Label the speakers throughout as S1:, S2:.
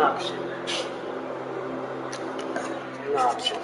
S1: option. An option.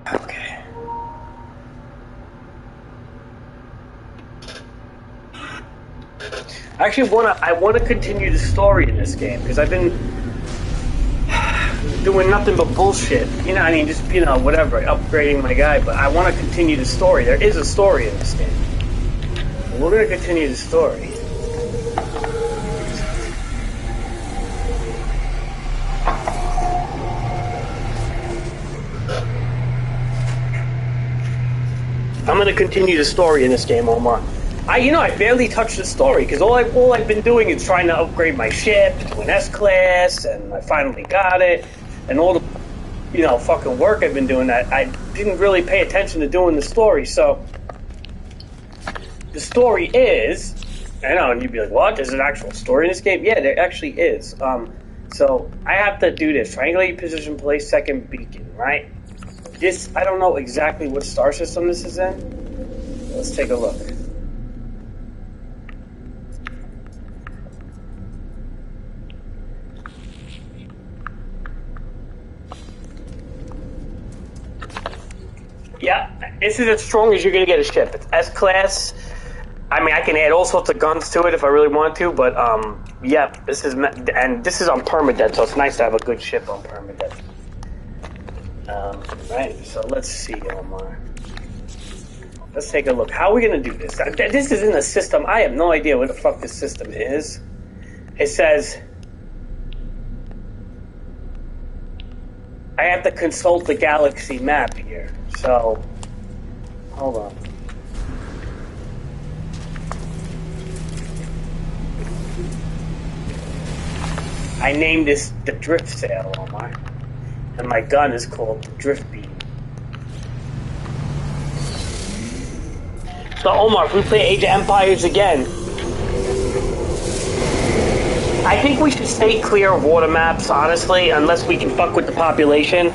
S1: Okay. I wanna continue the story in this game because I've been doing nothing but bullshit. You know, I mean, just whatever, upgrading my guy. But I want to continue the story. There is a story in this game. We're gonna continue the story. I'm gonna continue the story in this game, Omar. I barely touched the story because all I've been doing is trying to upgrade my ship to an S-class, and I finally got it, and all the, fucking work I've been doing. That I didn't really pay attention to doing the story. So the story is, and you'd be like, "What? There's an actual story in this game?" Yeah, there actually is. So I have to do this: triangulate position, place second beacon, right? This, I don't know exactly what star system this is in. Let's take a look. Yeah, this is as strong as you're going to get a ship. It's S-class. I mean, I can add all sorts of guns to it if I really want to, but, yeah, this is on Permadeath, so it's nice to have a good ship on Permadeath. Right, so let's see, Omar. Let's take a look. How are we going to do this? This is in the system. I have no idea what the fuck this system is. It says I have to consult the galaxy map here. So, hold on. I named this the drift sail, Omar. And my gun is called the drift beam. So, Omar, if we play Age of Empires again, I think we should stay clear of water maps, honestly, unless we can fuck with the population.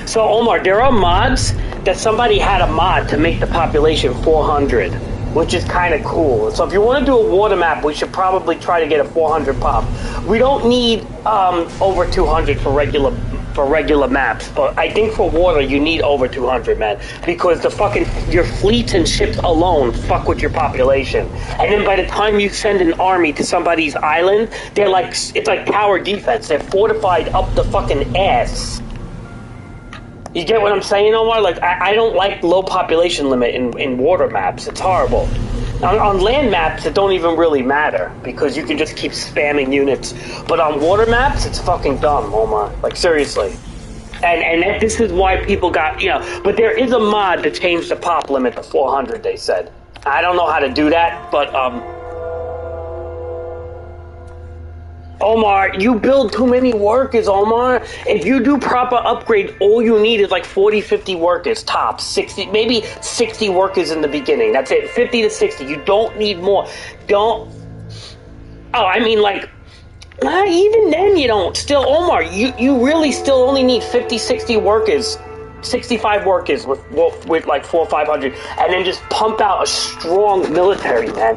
S1: So, Omar, there are mods that somebody had a mod to make the population 400, which is kind of cool. So if you want to do a water map, we should probably try to get a 400 pop. We don't need over 200 for regular for regular maps, but I think for water you need over 200, man, because the fucking your fleets and ships alone fuck with your population, and then by the time you send an army to somebody's island, they're like, it's like tower defense. They're fortified up the fucking ass. You get what I'm saying, Omar? Like, I don't like low population limit in water maps. It's horrible. On land maps, it don't even really matter, because you can just keep spamming units. But on water maps, it's fucking dumb, Omar. Like, seriously. And this is why people got, you know... But there is a mod to change the pop limit to 400, they said. I don't know how to do that, but, Omar, you build too many workers, Omar. If you do proper upgrade, all you need is like 40, 50 workers, tops. 60, maybe 60 workers in the beginning. That's it, 50 to 60. You don't need more. Don't... Oh, I mean, like... even then you don't. Still, Omar, you really still only need 50, 60 workers. 65 workers with like 400 or 500, and then just pump out a strong military, man.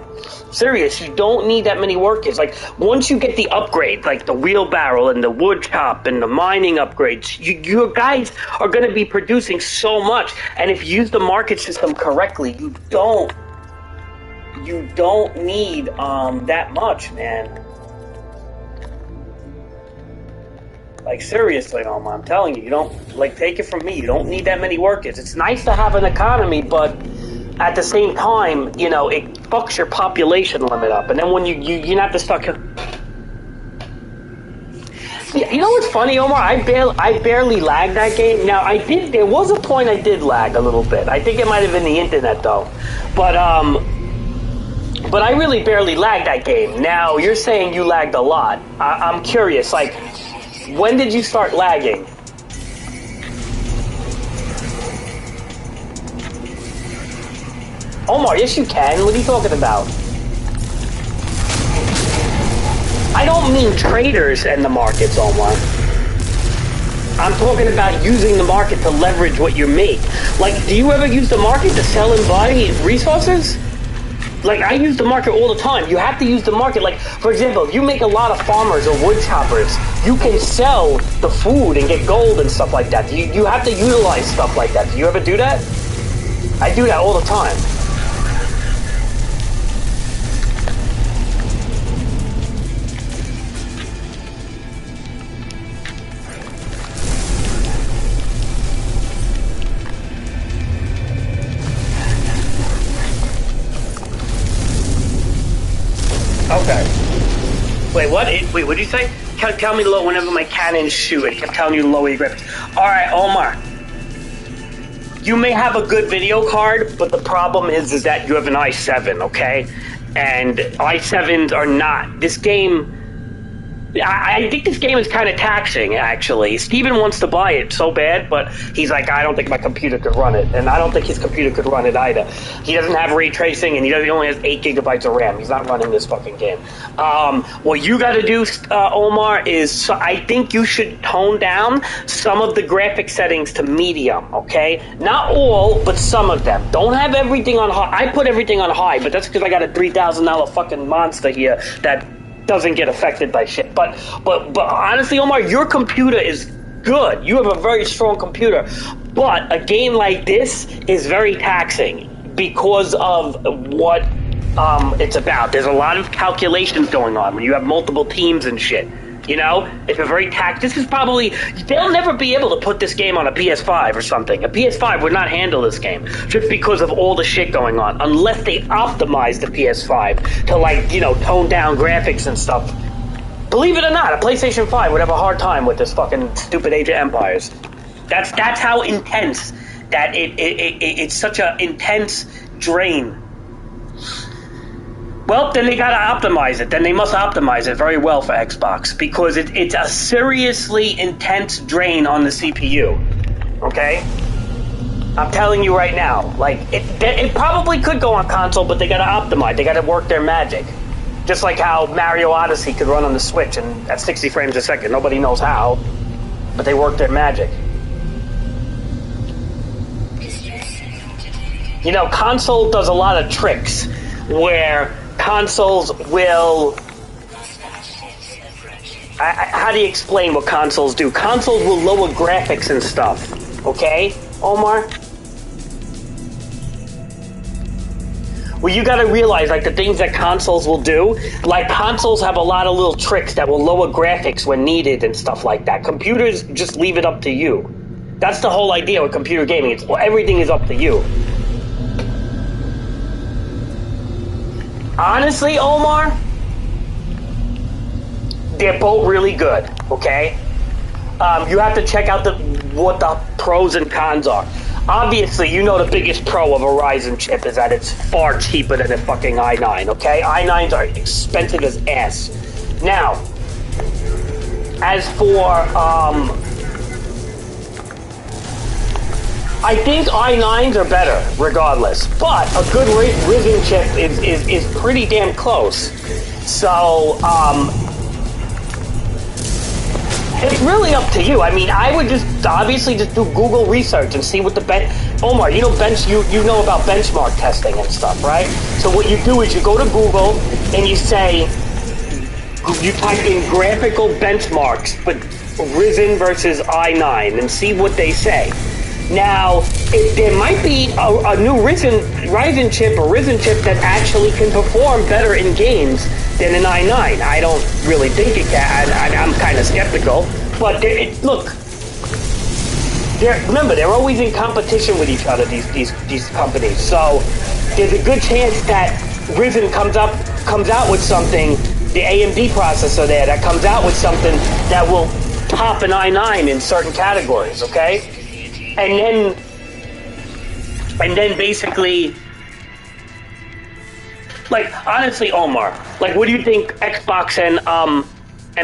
S1: Serious, you don't need that many workers. Like, once you get the upgrade, like the wheelbarrow and the wood chop and the mining upgrades, your guys are going to be producing so much. And if you use the market system correctly, you don't need that much, man. Like, seriously, Omar, I'm telling you, you don't, like, take it from me, you don't need that many workers. It's nice to have an economy, but at the same time, you know, it fucks your population limit up. And then when you have to start... You know what's funny, Omar? I barely lagged that game. Now, there was a point I did lag a little bit. I think it might have been the internet, though. But I really barely lagged that game. Now, you're saying you lagged a lot. I'm curious, like... When did you start lagging? Omar, yes you can. What are you talking about? I don't mean traders and the markets, Omar. I'm talking about using the market to leverage what you make. Like, do you ever use the market to sell and buy resources? Like, I use the market all the time. You have to use the market. Like, for example, if you make a lot of farmers or wood choppers, you can sell the food and get gold and stuff like that. You have to utilize stuff like that. Do you ever do that? I do that all the time. Okay. Wait, what? Wait, what did you say? Tell me low whenever my cannons shoot. It kept telling you to lower your graphics. Alright, Omar. You may have a good video card, but the problem is that you have an i7, okay? And i7s are not. This game... I think this game is kind of taxing, actually. Steven wants to buy it so bad, but he's like, I don't think my computer could run it. And I don't think his computer could run it either. He doesn't have ray tracing, and he only has 8 gigabytes of RAM. He's not running this fucking game. What you gotta do, Omar, is I think you should tone down some of the graphic settings to medium, okay? Not all, but some of them. Don't have everything on high. I put everything on high, but that's because I got a $3,000 fucking monster here that doesn't get affected by shit. But honestly, Omar, your computer is good. You have a very strong computer. But a game like this is very taxing because of what it's about. There's a lot of calculations going on when you have multiple teams and shit. You know, it's a very this is probably, they'll never be able to put this game on a PS5 or something. A PS5 would not handle this game just because of all the shit going on, unless they optimize the PS5 to, like, you know, tone down graphics and stuff. Believe it or not, a PlayStation 5 would have a hard time with this fucking stupid Age of Empires. That's how intense that it's such an intense drain. Well, then they gotta optimize it. Then they must optimize it very well for Xbox, because it's a seriously intense drain on the CPU. Okay? I'm telling you right now. Like, it probably could go on console, but they gotta optimize. They gotta work their magic. Just like how Mario Odyssey could run on the Switch and at 60 frames a second. Nobody knows how, but they work their magic. You know, console does a lot of tricks where consoles will... how do you explain what consoles do? Consoles will lower graphics and stuff. Okay, Omar? Well, you gotta realize, like, the things that consoles will do, like, consoles have a lot of little tricks that will lower graphics when needed and stuff like that. Computers just leave it up to you. That's the whole idea with computer gaming. It's, well, everything is up to you. Honestly, Omar, they're both really good, okay? You have to check out what the pros and cons are. Obviously, you know the biggest pro of a Ryzen chip is that it's far cheaper than a fucking i9, okay? i9s are expensive as ass. Now, as for, I think i9s are better, regardless. But a good Ryzen chip is pretty damn close. So, it's really up to you. I mean, I would just obviously just do Google research and see what the Omar, you know you know about benchmark testing and stuff, right? So what you do is you go to Google and you say, you type in graphical benchmarks for Ryzen versus i9 and see what they say. Now, there might be a new Ryzen chip or Ryzen chip that actually can perform better in games than an i9. I don't really think it can. I'm kind of skeptical. But look, remember, they're always in competition with each other, these companies. So there's a good chance that Ryzen comes out with something, the AMD processor there, that comes out with something that will top an i9 in certain categories, okay? And then basically, like, honestly, Omar, like, what do you think Xbox and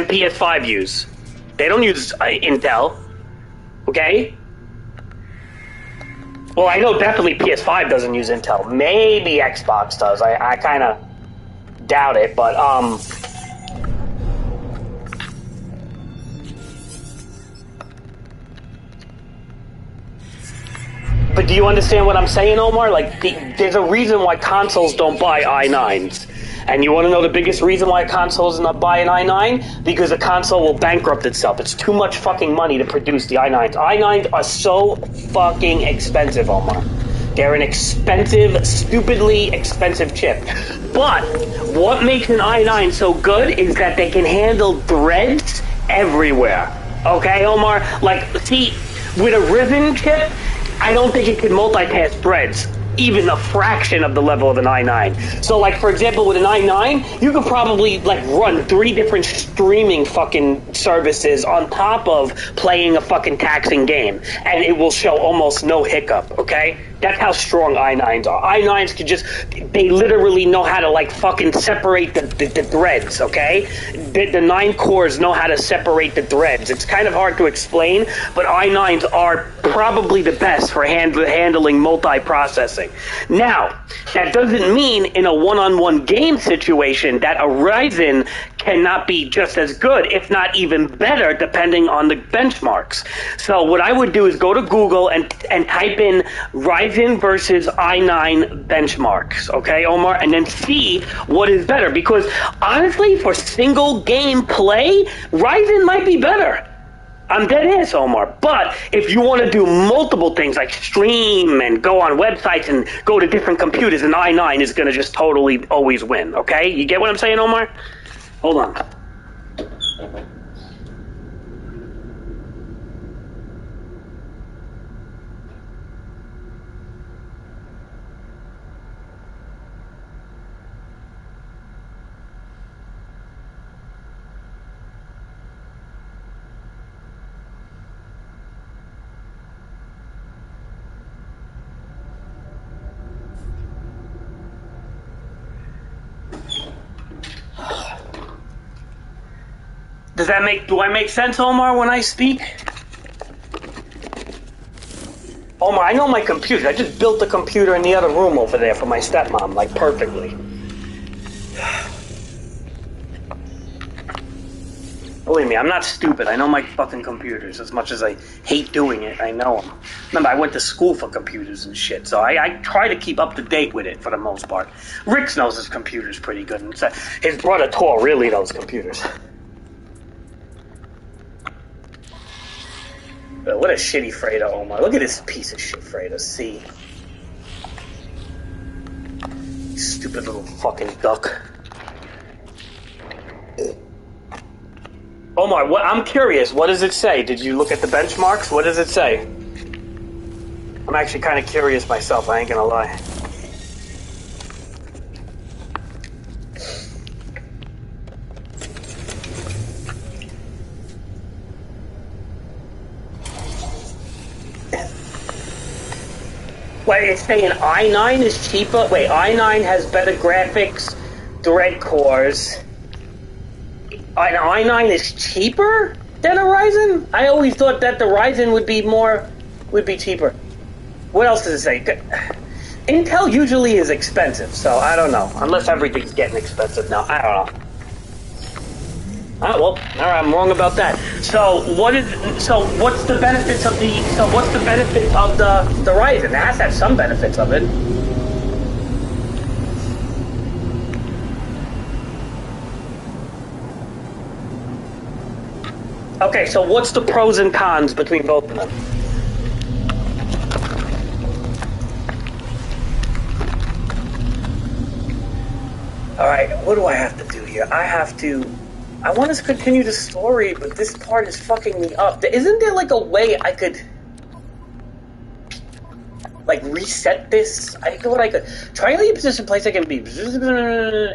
S1: PS5 use? They don't use Intel, okay? Well, I know definitely PS5 doesn't use Intel. Maybe Xbox does. I kind of doubt it, but But do you understand what I'm saying, Omar? Like, there's a reason why consoles don't buy i9s. And you want to know the biggest reason why consoles not buy an i9? Because a console will bankrupt itself. It's too much fucking money to produce the i9s. i9s are so fucking expensive, Omar. They're an expensive, stupidly expensive chip. But what makes an i9 so good is that they can handle threads everywhere. Okay, Omar? Like, see, with a Ryzen chip, I don't think it can multitask threads, even a fraction of the level of an i9. So, like, for example, with an i9, you could probably, like, run 3 different streaming fucking services on top of playing a fucking taxing game, and it will show almost no hiccup, okay? That's how strong i9s are. i9s can just, they literally know how to, like, fucking separate the threads, okay? The 9 cores know how to separate the threads. It's kind of hard to explain, but i9s are probably the best for handling multi-processing. Now, that doesn't mean in a one-on-one game situation that a Ryzen cannot be just as good, if not even better, depending on the benchmarks. So what I would do is go to Google and type in Ryzen versus i9 benchmarks, okay, Omar? And then see what is better. Because honestly, for single game play, Ryzen might be better. I'm dead ass, Omar. But if you want to do multiple things like stream and go on websites and go to different computers, an i9 is going to just totally always win, okay? You get what I'm saying, Omar? Hold on. Do I make sense, Omar, when I speak? Omar, I know my computer. I just built the computer in the other room over there for my stepmom, like, perfectly. Believe me, I'm not stupid. I know my fucking computers. As much as I hate doing it, I know them. Remember, I went to school for computers and shit, so I try to keep up to date with it for the most part. Rick knows his computers pretty good, and his brother Tor really knows computers. What a shitty freighter, Omar. Look at this piece of shit freighter. C. Stupid little fucking duck. Omar, I'm curious. What does it say? Did you look at the benchmarks? What does it say? I'm actually kind of curious myself. I ain't gonna lie. Wait, it's saying i9 is cheaper? Wait, i9 has better graphics, thread cores. An i9 is cheaper than a Ryzen? I always thought that the Ryzen would be cheaper. What else does it say? Intel usually is expensive, so I don't know. Unless everything's getting expensive now. I don't know. Well, all right, I'm wrong about that. So what's the benefits of the Ryzen? It has to have some benefits of it. Okay, so what's the pros and cons between both of them? Alright, what do I have to do here? I want to continue the story, but this part is fucking me up. Isn't there like a way I could like reset this? I thought I could. Triangulate position place I can be.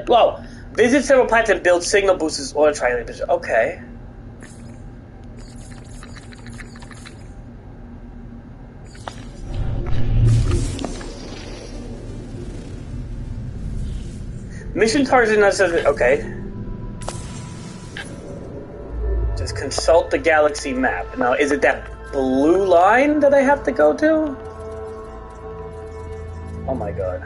S1: Well, visit several planets and build signal boosters or triangulate position. Okay. Mission targets not says okay. Just consult the galaxy map. Now, is it that blue line that I have to go to? Oh my god.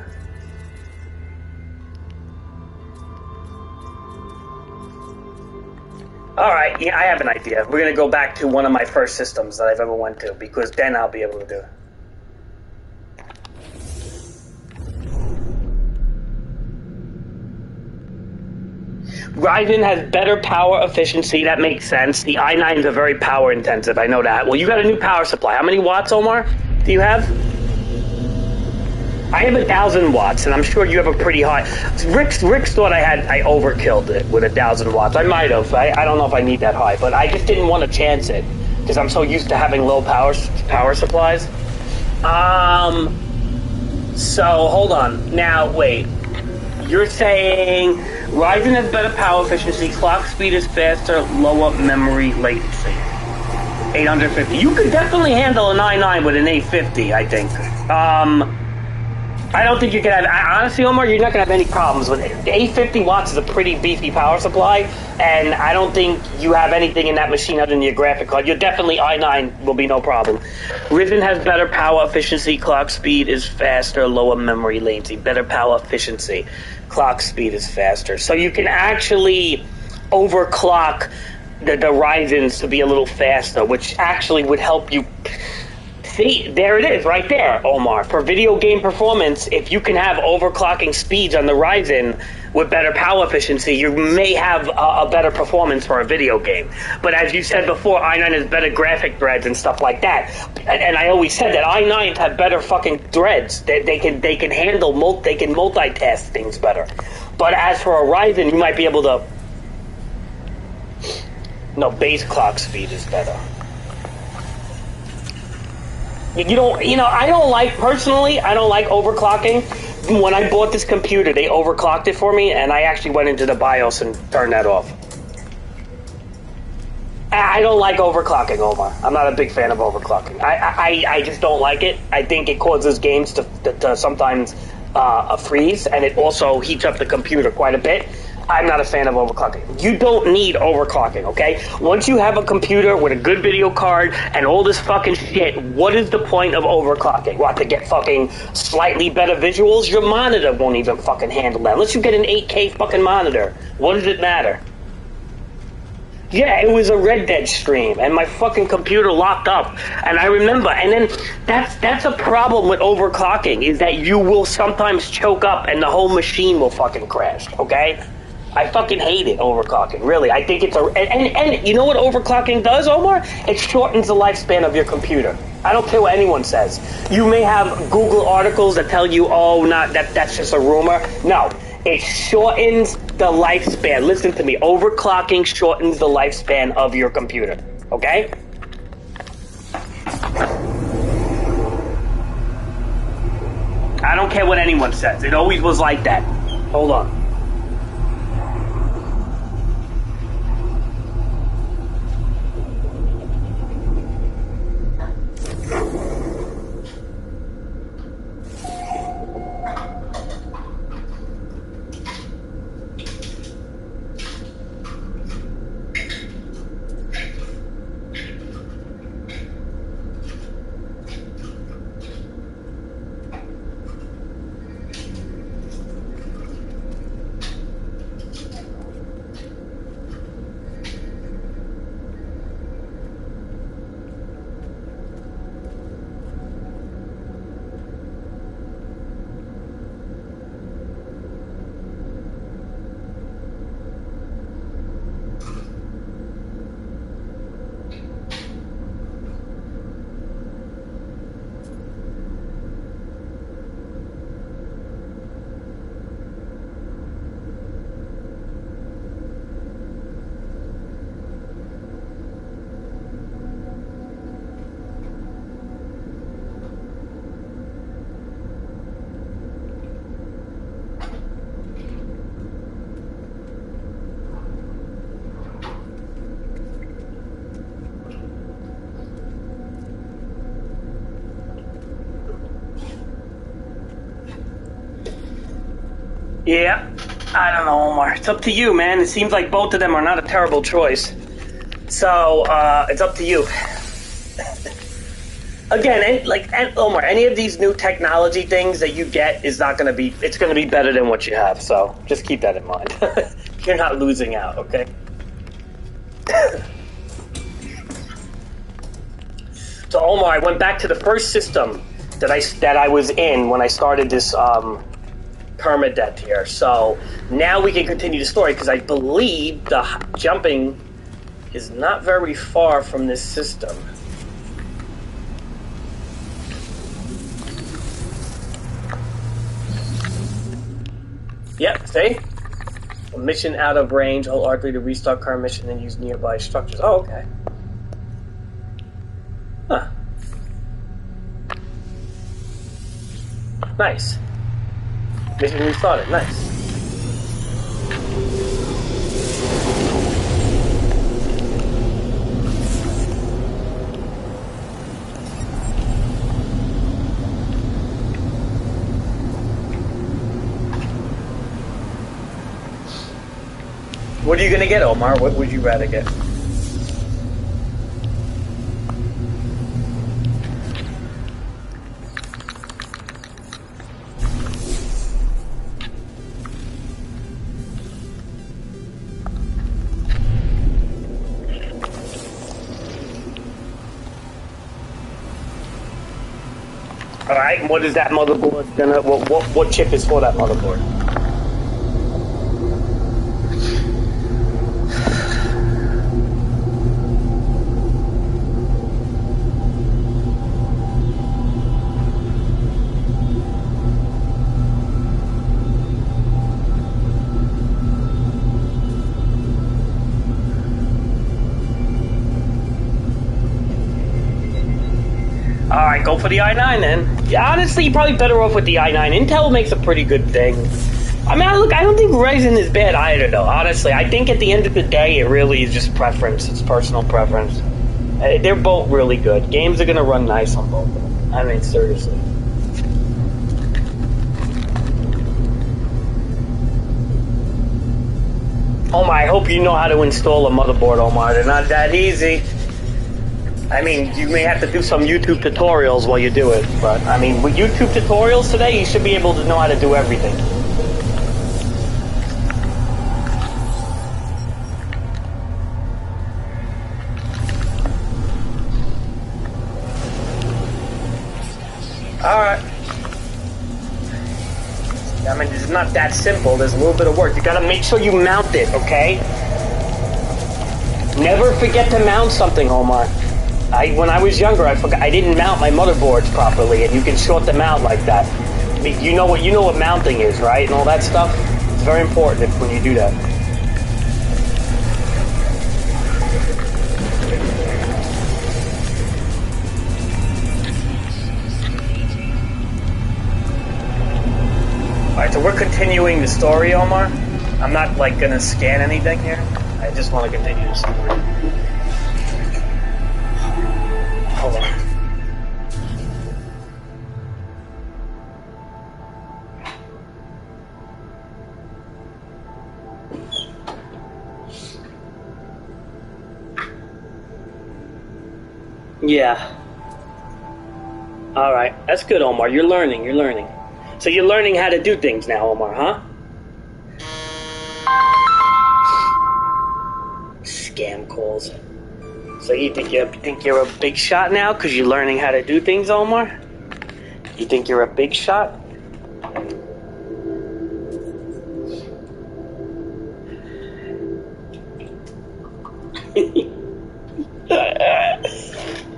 S1: Alright, yeah, I have an idea. We're gonna go back to one of my first systems that I've ever went to, because then I'll be able to do it. Ryzen has better power efficiency. That makes sense. The i9s are very power intensive. I know that. Well, you got a new power supply. How many watts, Omar, do you have? I have 1,000 watts, and I'm sure you have a pretty high. Rick's thought I overkilled it with 1,000 watts. I might have. I don't know if I need that high, but I just didn't want to chance it because I'm so used to having low power supplies. So hold on. Now wait. You're saying Ryzen has better power efficiency, clock speed is faster, lower memory latency. 850. You could definitely handle an i9 with an 850, I think. I don't think you can have... Honestly, Omar, you're not going to have any problems with it. 850 watts is a pretty beefy power supply, and I don't think you have anything in that machine other than your graphic card. You're definitely i9 will be no problem. Ryzen has better power efficiency, clock speed is faster, lower memory latency. Better power efficiency, clock speed is faster. So you can actually overclock the Ryzens to be a little faster, which actually would help you... See, there it is, right there, Omar. For video game performance, if you can have overclocking speeds on the Ryzen with better power efficiency, you may have a better performance for a video game. But as you said before, i9 has better graphic threads and stuff like that. And I always said that i9s have better fucking threads. They can handle they can multitask things better. But as for a Ryzen, you might be able to... No, base clock speed is better. I don't like overclocking. When I bought this computer, they overclocked it for me, and I actually went into the BIOS and turned that off. I don't like overclocking, Omar. I'm not a big fan of overclocking. I just don't like it. I think it causes games to sometimes freeze, and it also heats up the computer quite a bit. I'm not a fan of overclocking. You don't need overclocking, okay? Once you have a computer with a good video card and all this fucking shit, what is the point of overclocking? What, to get fucking slightly better visuals? Your monitor won't even fucking handle that. Unless you get an 8K fucking monitor. What does it matter? Yeah, it was a Red Dead stream, and my fucking computer locked up. And I remember, and then that's a problem with overclocking, is that you will sometimes choke up and the whole machine will fucking crash, okay? I fucking hate it, overclocking. Really, I think it's a and you know what overclocking does, Omar? It shortens the lifespan of your computer. I don't care what anyone says. You may have Google articles that tell you, oh, not that's just a rumor. No, it shortens the lifespan. Listen to me. Overclocking shortens the lifespan of your computer. Okay? I don't care what anyone says. It always was like that. Hold on. Yeah, I don't know, Omar. It's up to you, man. It seems like both of them are not a terrible choice. So, it's up to you. Again, Omar, any of these new technology things that you get is not going to be, it's going to be better than what you have. So, just keep that in mind. You're not losing out, okay? So, Omar, I went back to the first system that I was in when I started this, Permadeath here. So now we can continue the story because I believe the jumping is not very far from this system. Yep, see? A mission out of range, hold R3 to restart current mission and use nearby structures. Oh, okay. Huh. Nice. Mission restarted. Nice. What are you gonna get, Omar? What would you rather get? Alright, and what is that motherboard gonna, what chip is for that motherboard? Alright, go for the i9 then. Yeah, honestly, you're probably better off with the i9. Intel makes a pretty good thing. I mean, look, I don't think Ryzen is bad either, though, honestly. I think at the end of the day, it really is just preference. It's personal preference. They're both really good. Games are going to run nice on both of them. I mean, seriously. Omar, I hope you know how to install a motherboard, Omar. They're not that easy. I mean, you may have to do some YouTube tutorials while you do it, but I mean, with YouTube tutorials today, you should be able to know how to do everything. Alright. I mean, it's not that simple. There's a little bit of work. You gotta make sure you mount it, okay? Never forget to mount something, Omar. When I was younger, I didn't mount my motherboards properly, and you can short them out like that. You know what mounting is, right? And all that stuff. It's very important when you do that. Alright, so we're continuing the story, Omar. I'm not, like, gonna scan anything here. I just want to continue the story. Hold on. Yeah. Alright, that's good, Omar. You're learning. So you're learning how to do things now, Omar, huh? Scam calls. So you think you're a big shot now because you're learning how to do things, Omar? You think you're a big shot?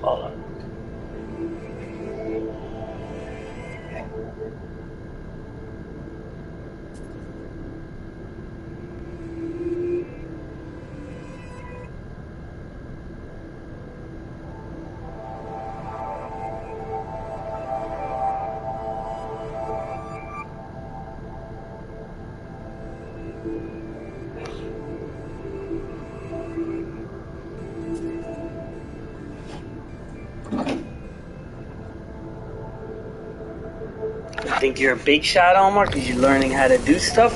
S1: Hold on. Think you're a big shot, Omar, because you're learning how to do stuff?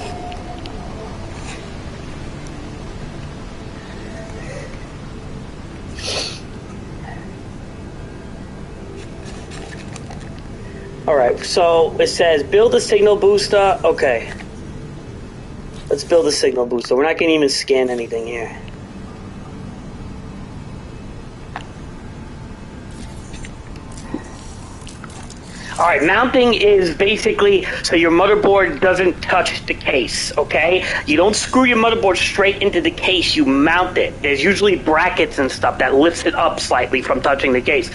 S1: Alright, so it says build a signal booster. Okay. Let's build a signal booster. We're not going to even scan anything here. Alright, mounting is basically so your motherboard doesn't touch the case, okay? You don't screw your motherboard straight into the case, you mount it. There's usually brackets and stuff that lifts it up slightly from touching the case.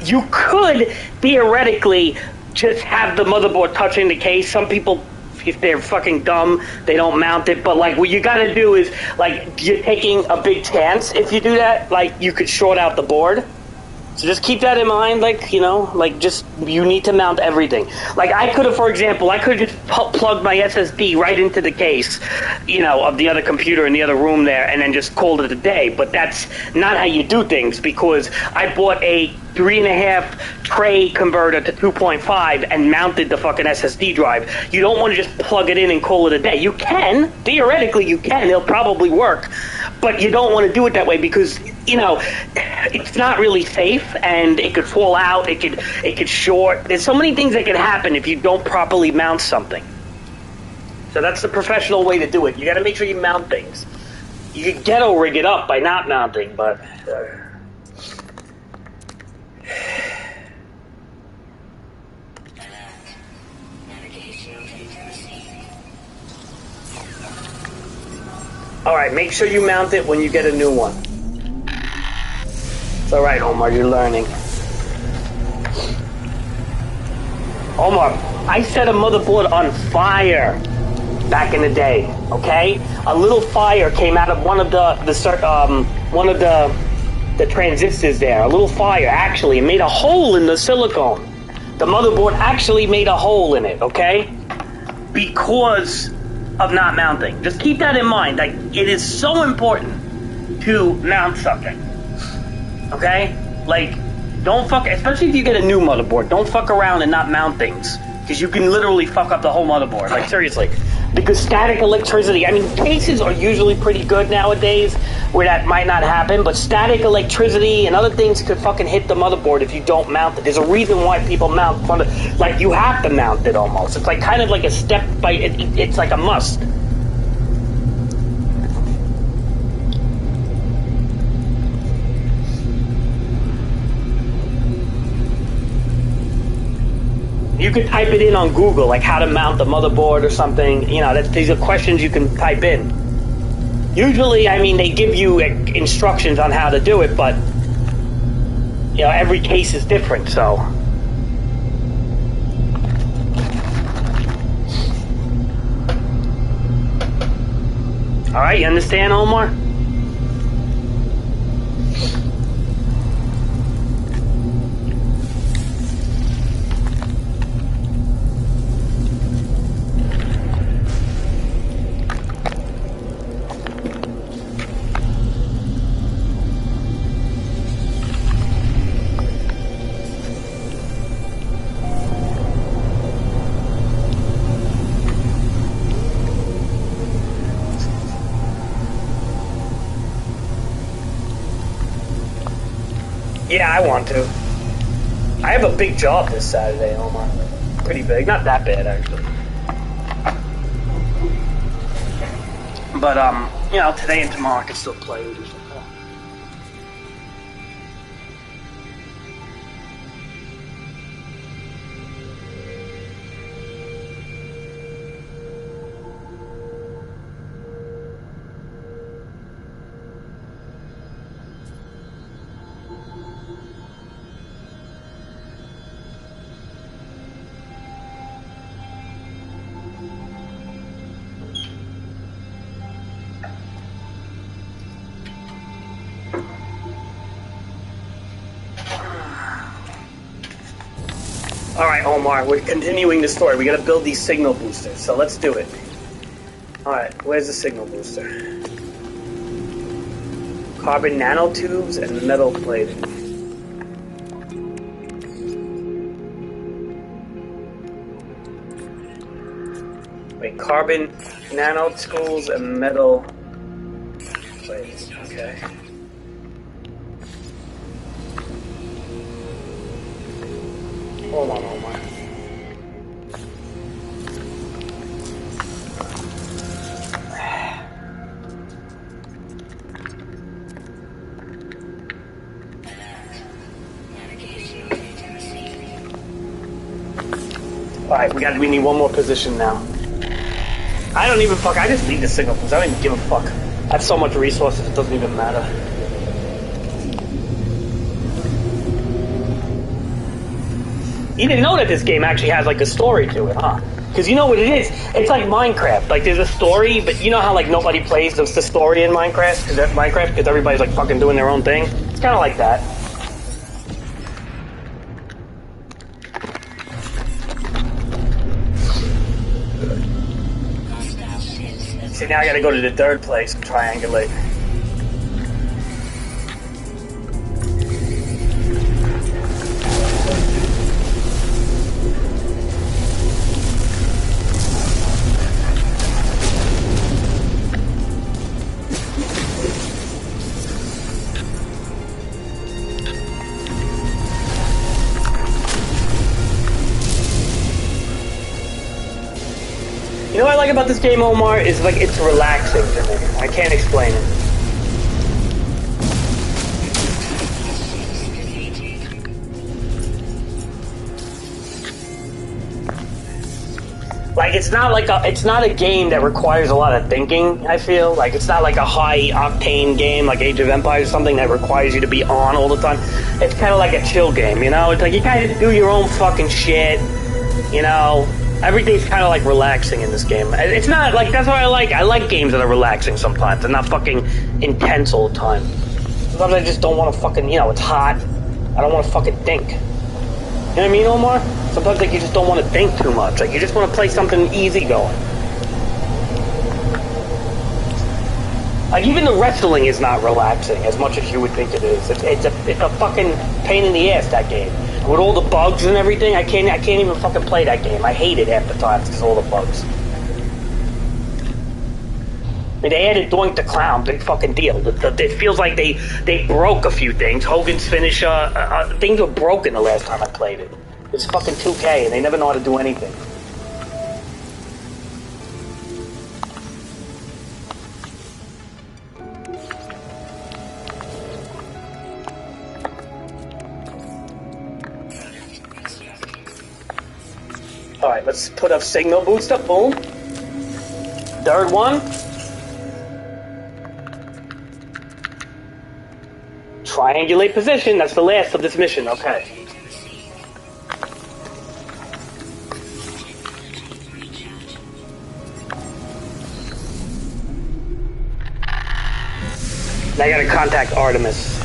S1: You could, theoretically, just have the motherboard touching the case. Some people, if they're fucking dumb, they don't mount it. But, like, what you gotta do is, like, you're taking a big chance if you do that. Like, you could short out the board. So just keep that in mind, like, you know, like, just, you need to mount everything. Like, I could have, for example, I could have just plugged my SSD right into the case, you know, of the other computer in the other room there, and then just called it a day. But that's not how you do things, because I bought a 3.5 tray converter to 2.5 and mounted the fucking SSD drive. You don't want to just plug it in and call it a day. You can, theoretically you can, it'll probably work, but you don't want to do it that way because, you know, it's not really safe and it could fall out, it could short. There's so many things that can happen if you don't properly mount something. So that's the professional way to do it. You got to make sure you mount things. You can ghetto rig it up by not mounting, but alright, make sure you mount it when you get a new one. It's alright, Omar, you're learning. Omar, I set a motherboard on fire back in the day, okay? A little fire came out of one of the transistors there. A little fire, actually. It made a hole in the silicone. The motherboard actually made a hole in it, okay? Because of not mounting. Just keep that in mind. Like, it is so important to mount something. Okay? Like, don't fuck, especially if you get a new motherboard, don't fuck around and not mount things. Because you can literally fuck up the whole motherboard. Like, seriously. Because static electricity, I mean, cases are usually pretty good nowadays where that might not happen, but static electricity and other things could fucking hit the motherboard if you don't mount it. There's a reason why people mount front of, like, you have to mount it almost. It's like kind of like a step by, it's like a must. You could type it in on Google, like how to mount the motherboard or something. You know, these are questions you can type in. Usually, I mean, they give you instructions on how to do it, but, you know, every case is different, so. All right, you understand, Omar? Yeah, I want to. I have a big job this Saturday, Omar. Pretty big. Not that bad, actually. But, you know, today and tomorrow I can still play and do something. Alright, Omar, we're continuing the story. We gotta build these signal boosters, so let's do it. Alright, where's the signal booster? Carbon nanotubes and metal plating. Wait, carbon nanotubes and metal plating, okay. Hold on, Omar. Alright, we need one more position now. I don't even fuck, I just need the signal because I don't even give a fuck. I have so much resources, it doesn't even matter. You didn't know that this game actually has like a story to it, huh? Because you know what it is? It's like Minecraft. Like there's a story, but you know how like nobody plays the story in Minecraft? Because everybody's like fucking doing their own thing? It's kind of like that. See, now I gotta go to the third place and triangulate. You know what I like about this game, Omar? Is like it's relaxing to me. I can't explain it. Like it's not a game that requires a lot of thinking, I feel. Like it's not like a high octane game like Age of Empires or something that requires you to be on all the time. It's kind of like a chill game, you know? It's like you kind of do your own fucking shit, you know? Everything's kind of like relaxing in this game. It's not like, that's what I like. I like games that are relaxing sometimes and not fucking intense all the time. Sometimes I just don't want to fucking, you know, it's hot. I don't want to fucking think. You know what I mean, Omar? Sometimes like you just don't want to think too much. Like you just want to play something easy going. Like even the wrestling is not relaxing as much as you would think it is. It's a fucking pain in the ass, that game. With all the bugs and everything, I can't even fucking play that game. I hate it half the time because of all the bugs. I mean, they added Doink the Clown, big fucking deal. It feels like they broke a few things. Hogan's finish, things were broken the last time I played it. It's fucking 2K and they never know how to do anything. Alright, let's put up signal booster. Boom. Third one. Triangulate position. That's the last of this mission. Okay. I gotta contact Artemis.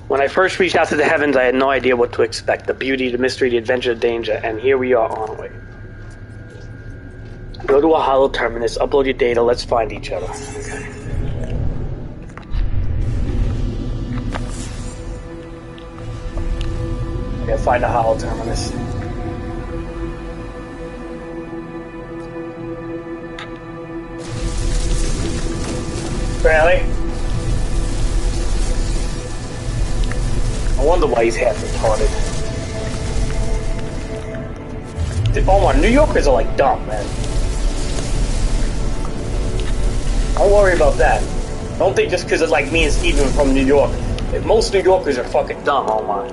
S1: When I first reached out to the heavens, I had no idea what to expect. The beauty, the mystery, the adventure, the danger, and here we are on our way. Go to a hollow terminus, upload your data, let's find each other. Okay. I gotta find a hollow terminus. Really? I wonder why he's half retarded. Oh my, New Yorkers are like dumb, man. Don't worry about that. Don't think just because it's like me and Steven from New York. Most New Yorkers are fucking dumb, oh my.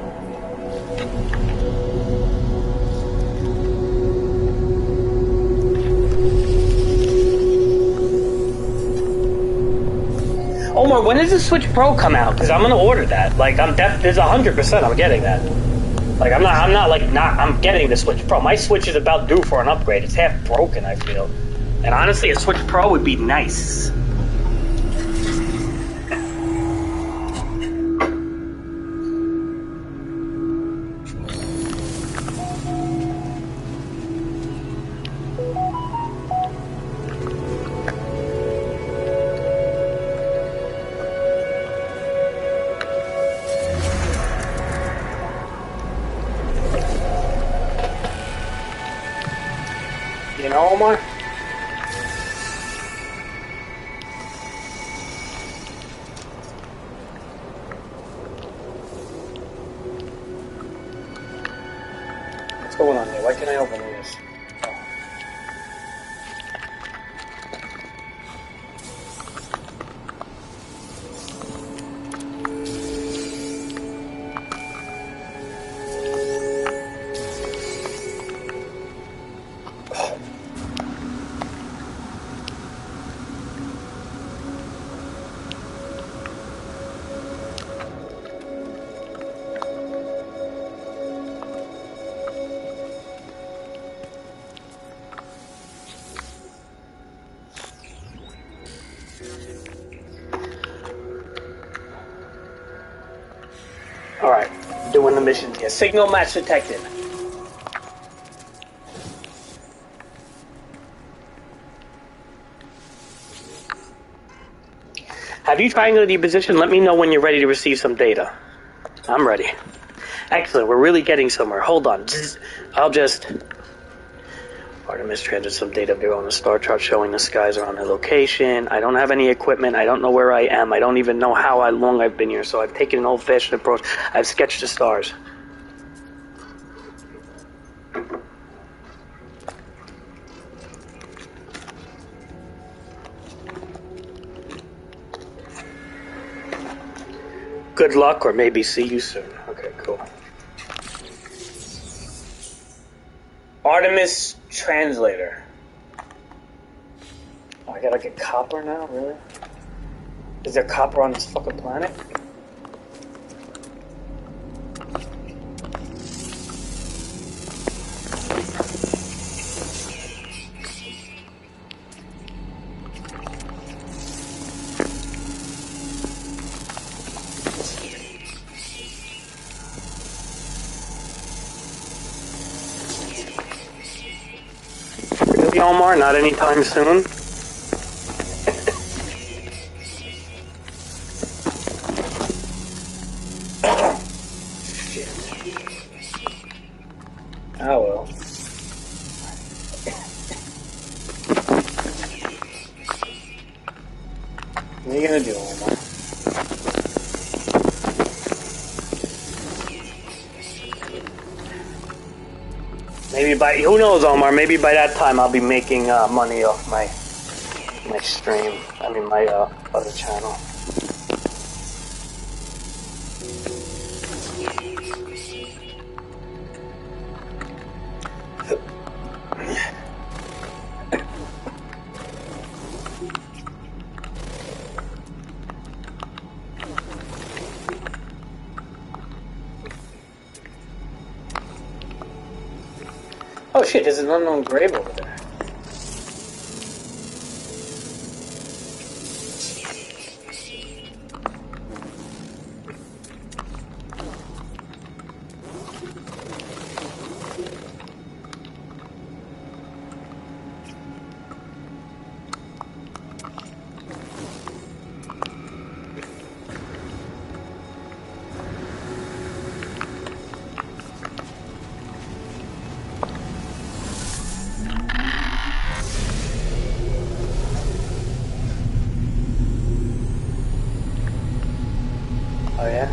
S1: Omar, when does the Switch Pro come out? Because I'm gonna order that. Like, there's 100% I'm getting that. Like, I'm getting the Switch Pro. My Switch is about due for an upgrade. It's half broken, I feel. And honestly, a Switch Pro would be nice. You know, Omar? What's going on here? Why can't I open this? Alright, doing the mission here. Signal match detected. Have you triangulated your position? Let me know when you're ready to receive some data. I'm ready. Excellent, we're really getting somewhere. Hold on. I'll just... Artemis transferred some data view on the star chart showing the skies around their location. I don't have any equipment. I don't know where I am. I don't even know how long I've been here, so I've taken an old-fashioned approach. I've sketched the stars. Good luck, or maybe see you soon. Okay, cool. Artemis translator. Oh, I gotta get copper now, really? Is there copper on this fucking planet? Omar, not anytime soon. Shit. Oh well. What are you gonna do, Omar? Maybe who knows, Omar, maybe by that time I'll be making money off my my stream. I mean my other channel. Oh shit, there's an unknown grave over there. Oh yeah?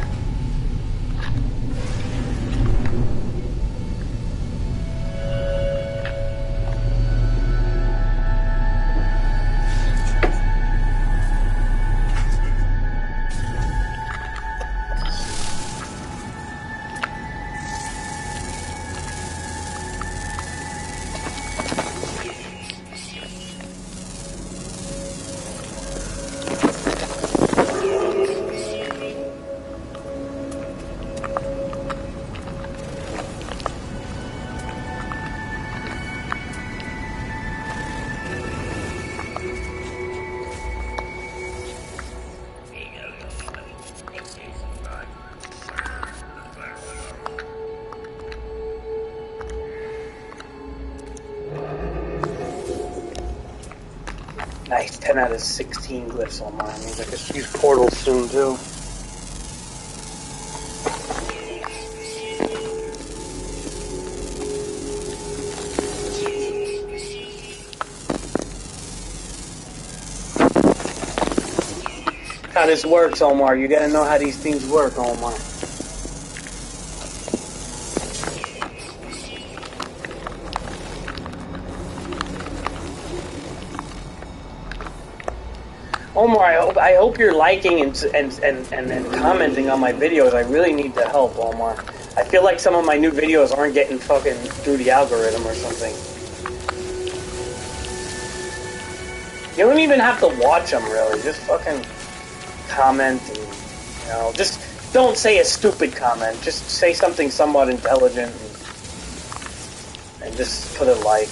S1: Nice, 10 out of 16 glyphs on mine. Means I can use portals soon too. How this works, Omar. You gotta know how these things work, Omar. Omar, I hope you're liking and commenting on my videos. I really need the help, Omar. I feel like some of my new videos aren't getting fucking through the algorithm or something. You don't even have to watch them, really. Just fucking comment and, you know, just don't say a stupid comment. Just say something somewhat intelligent and just put a like.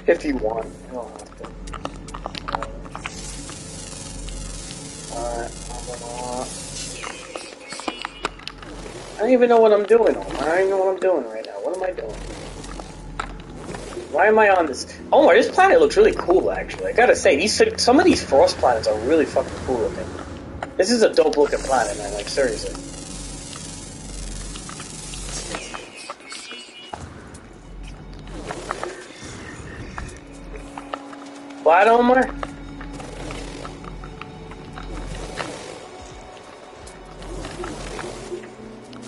S1: If you want, you don't have to. Alright, I don't even know what I'm doing. I don't even know what I'm doing right now. What am I doing? Why am I on this? Oh my, this planet looks really cool, actually. I gotta say, some of these frost planets are really fucking cool looking. This is a dope looking planet, man, like, seriously. What, Omar?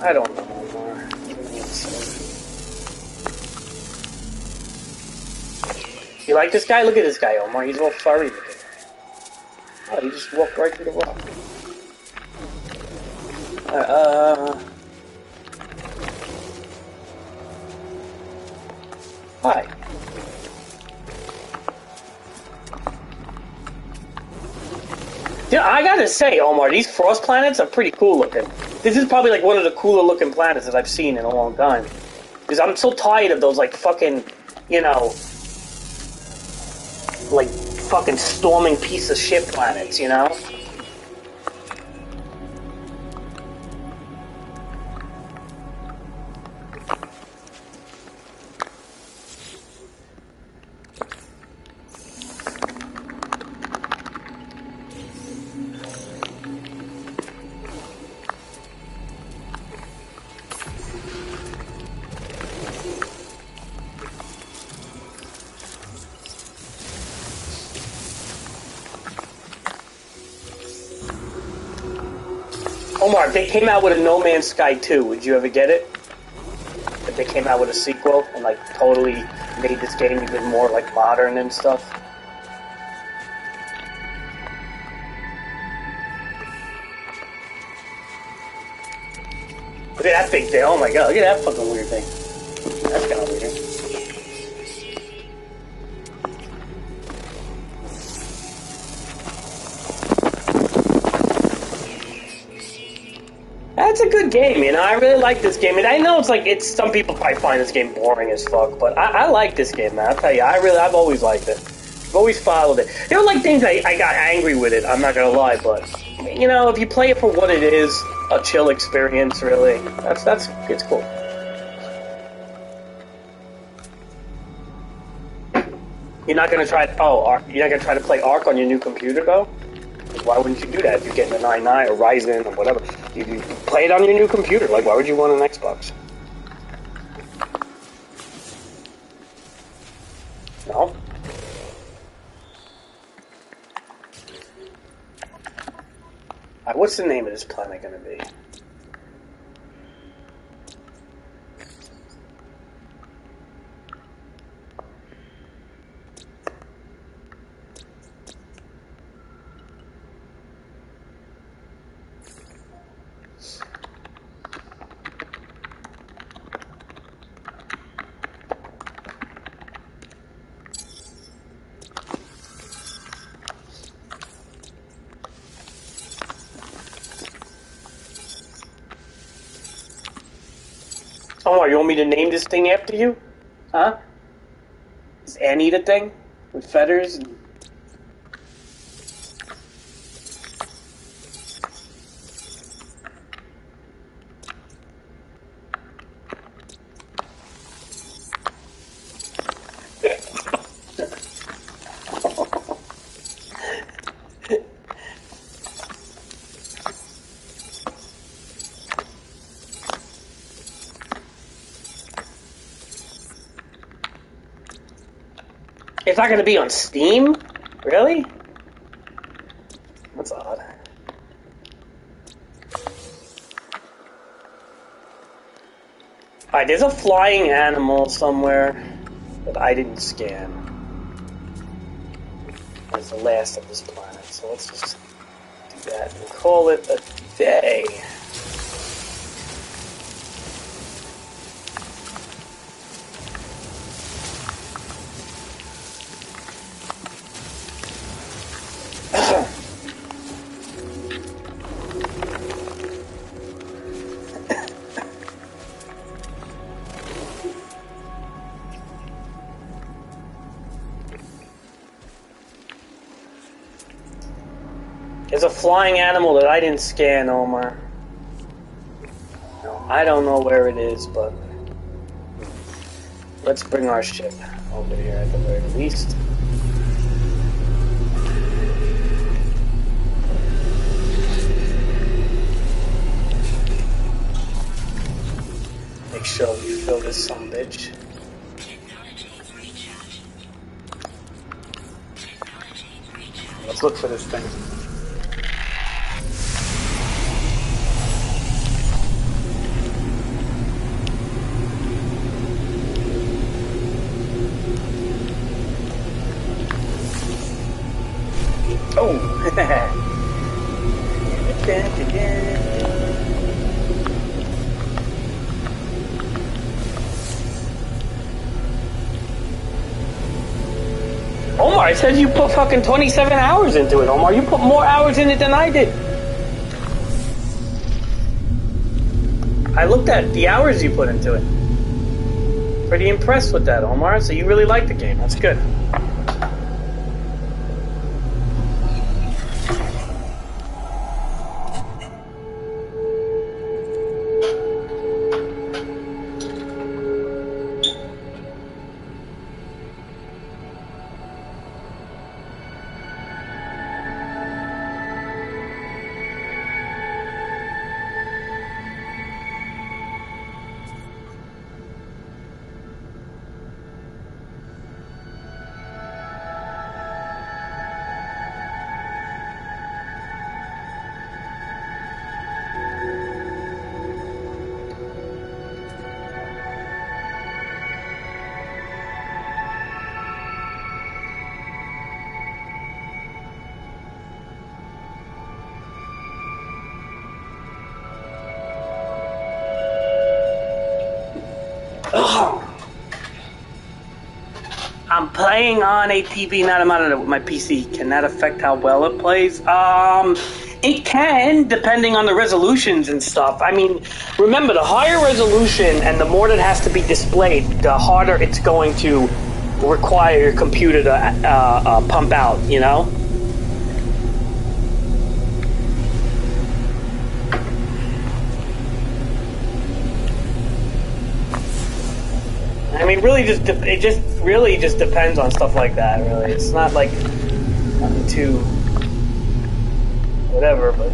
S1: I don't know, Omar. You like this guy? Look at this guy, Omar. He's all furry looking. Oh, he just walked right through the rock. Hi. Yeah, I gotta say, Omar, these frost planets are pretty cool looking. This is probably like one of the cooler looking planets that I've seen in a long time. Because I'm so tired of those like fucking, you know, like fucking storming piece of shit planets, you know? Omar, if they came out with a No Man's Sky 2, would you ever get it? If they came out with a sequel and like totally made this game even more like modern and stuff? Look at that big thing. Oh my god, look at that fucking weird thing. That's kind of weird. That's a good game, you know. I really like this game, and I know some people probably find this game boring as fuck, but I like this game, man. I'll tell you, I've always liked it. I've always followed it. There were like things I got angry with it. I'm not gonna lie, but you know, if you play it for what it is, a chill experience, really, it's cool. You're not gonna try. You're not gonna try to play Ark on your new computer, though. Why wouldn't you do that if you're getting a 9.9 or Ryzen or whatever? You play it on your new computer. Like, why would you want an Xbox? No? Alright, what's the name of this planet gonna be? Oh, you want me to name this thing after you? Huh? Is Annie the thing? With feathers? And... It's not going to be on Steam? Really? That's odd. Alright, there's a flying animal somewhere that I didn't scan. It's the last of this planet, so let's just do that and call it a day. There's a flying animal that I didn't scan, Omar. No, I don't know where it is, but let's bring our ship over here at the very least. Make sure we fill this sumbitch. Let's look for this thing. Oh! Omar, it says you put fucking 27 hours into it, Omar. You put more hours in it than I did. I looked at the hours you put into it. Pretty impressed with that, Omar. So you really like the game. That's good. Playing on a TV, not on my PC, can that affect how well it plays? It can, depending on the resolutions and stuff. I mean, remember, the higher resolution and the more that has to be displayed, the harder it's going to require your computer to pump out, you know? I mean, really, it really just depends on stuff like that. Really, it's not like nothing too whatever, but.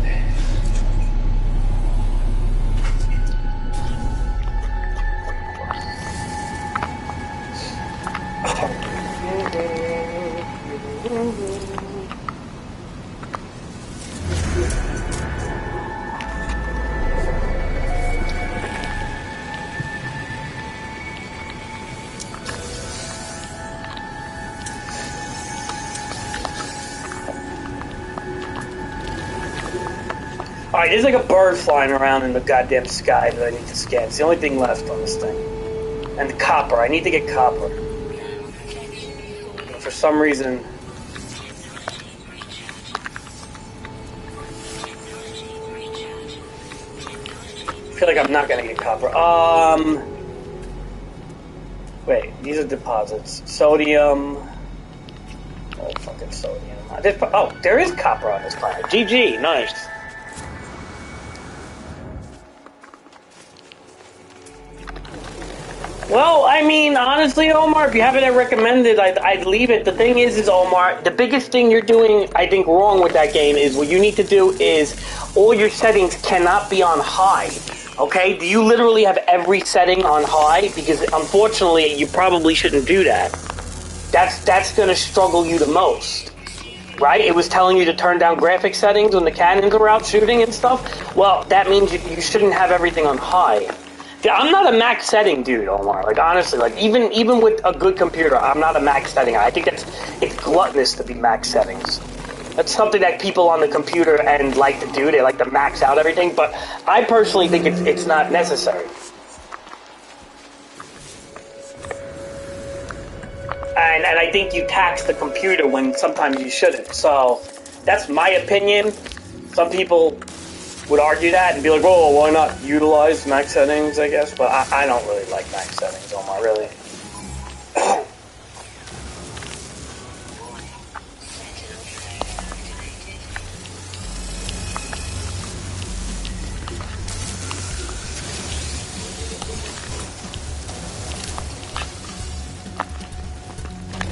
S1: Alright, there's like a bird flying around in the goddamn sky that I need to scan. It's the only thing left on this thing. And the copper. I need to get copper. For some reason... I feel like I'm not gonna get copper. Wait, these are deposits. Sodium... Oh, fucking sodium. Oh, there is copper on this planet. GG, nice. Well, I mean, honestly, Omar, if you have it recommended, I'd leave it. The thing is, Omar, the biggest thing you're doing, I think, wrong with that game is what you need to do is all your settings cannot be on high, okay? Do you literally have every setting on high? Because, unfortunately, you probably shouldn't do that. That's going to struggle you the most, right? It was telling you to turn down graphic settings when the cannons were out shooting and stuff. Well, that means you shouldn't have everything on high. Yeah, I'm not a max setting dude, Omar. Like, honestly, like, even with a good computer, I'm not a max setting. I think it's gluttonous to be max settings. That's something that people on the computer and like to do. They like to max out everything, but I personally think it's not necessary. And I think you tax the computer when sometimes you shouldn't. So, that's my opinion. Some people would argue that and be like, "Whoa, why not utilize max settings?" I guess, but I don't really like max settings, Omar. Really.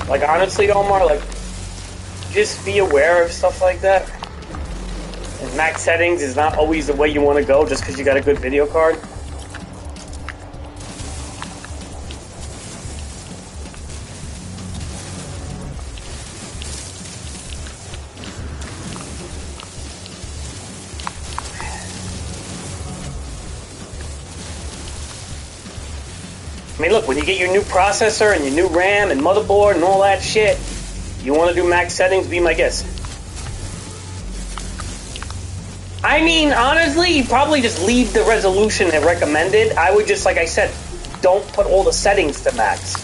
S1: Like, honestly, Omar, like, just be aware of stuff like that. And max settings is not always the way you want to go just because you got a good video card. I mean, look, when you get your new processor and your new RAM and motherboard and all that shit, you want to do max settings, be my guest. I mean, honestly, you probably just leave the resolution at recommended. I would just, like I said, don't put all the settings to max.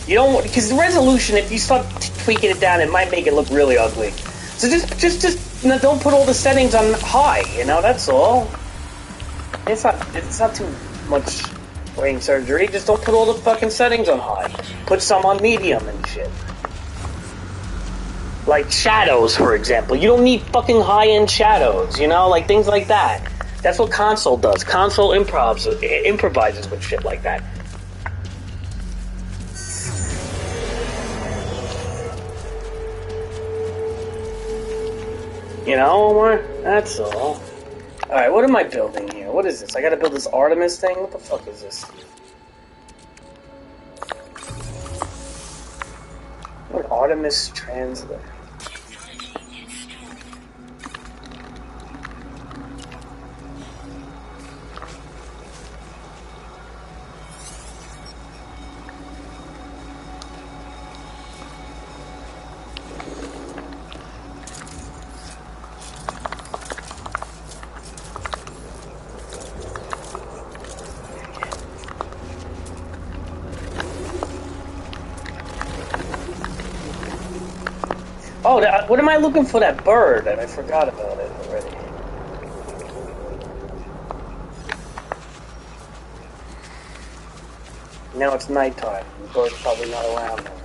S1: You don't, because the resolution, if you start tweaking it down, it might make it look really ugly. So just you know, don't put all the settings on high. You know, that's all. It's not too much brain surgery. Just don't put all the fucking settings on high. Put some on medium and shit. Like shadows, for example. You don't need fucking high-end shadows, you know? Like things like that. That's what console does. Console improvises with shit like that. You know, Omar? That's all. Alright, what am I building here? What is this? I gotta build this Artemis thing? What the fuck is this? What Artemis translator? Oh, what am I looking for? That bird, and I forgot about it already. Now it's nighttime. The bird's probably not around no more.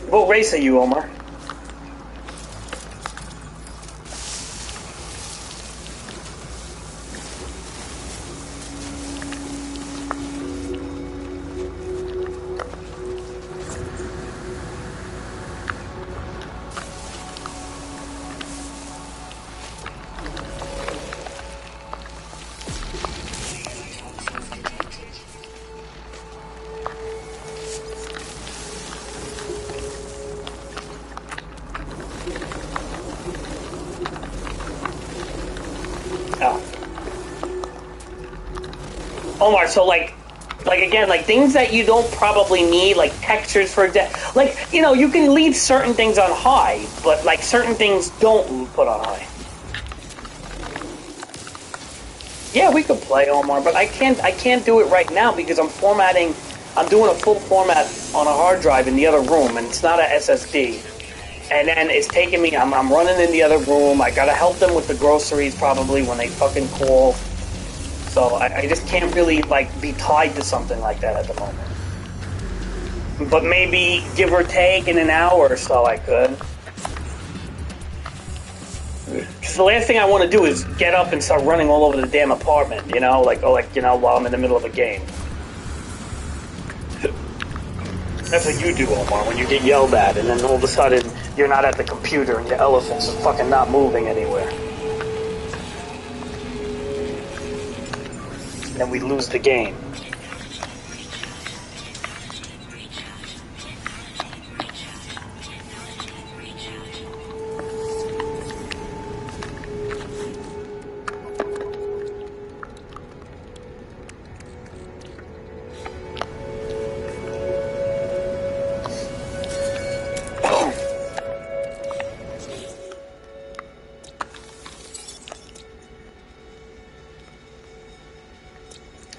S1: What race are you, Omar? Omar, so like again, like things that you don't probably need, like textures for like, you know, you can leave certain things on high, but like certain things don't put on high. Yeah, we could play, Omar, but I can't do it right now because I'm doing a full format on a hard drive in the other room, and it's not a SSD. And then it's taking me, I'm running in the other room, I gotta help them with the groceries probably when they fucking call. So I just can't really, like, be tied to something like that at the moment. But maybe, give or take, in an hour or so I could. Because the last thing I want to do is get up and start running all over the damn apartment, you know? While I'm in the middle of a game. That's what you do, Omar, when you get yelled at, and then all of a sudden, you're not at the computer, and your elephant's fucking not moving anywhere. Then we lose the game.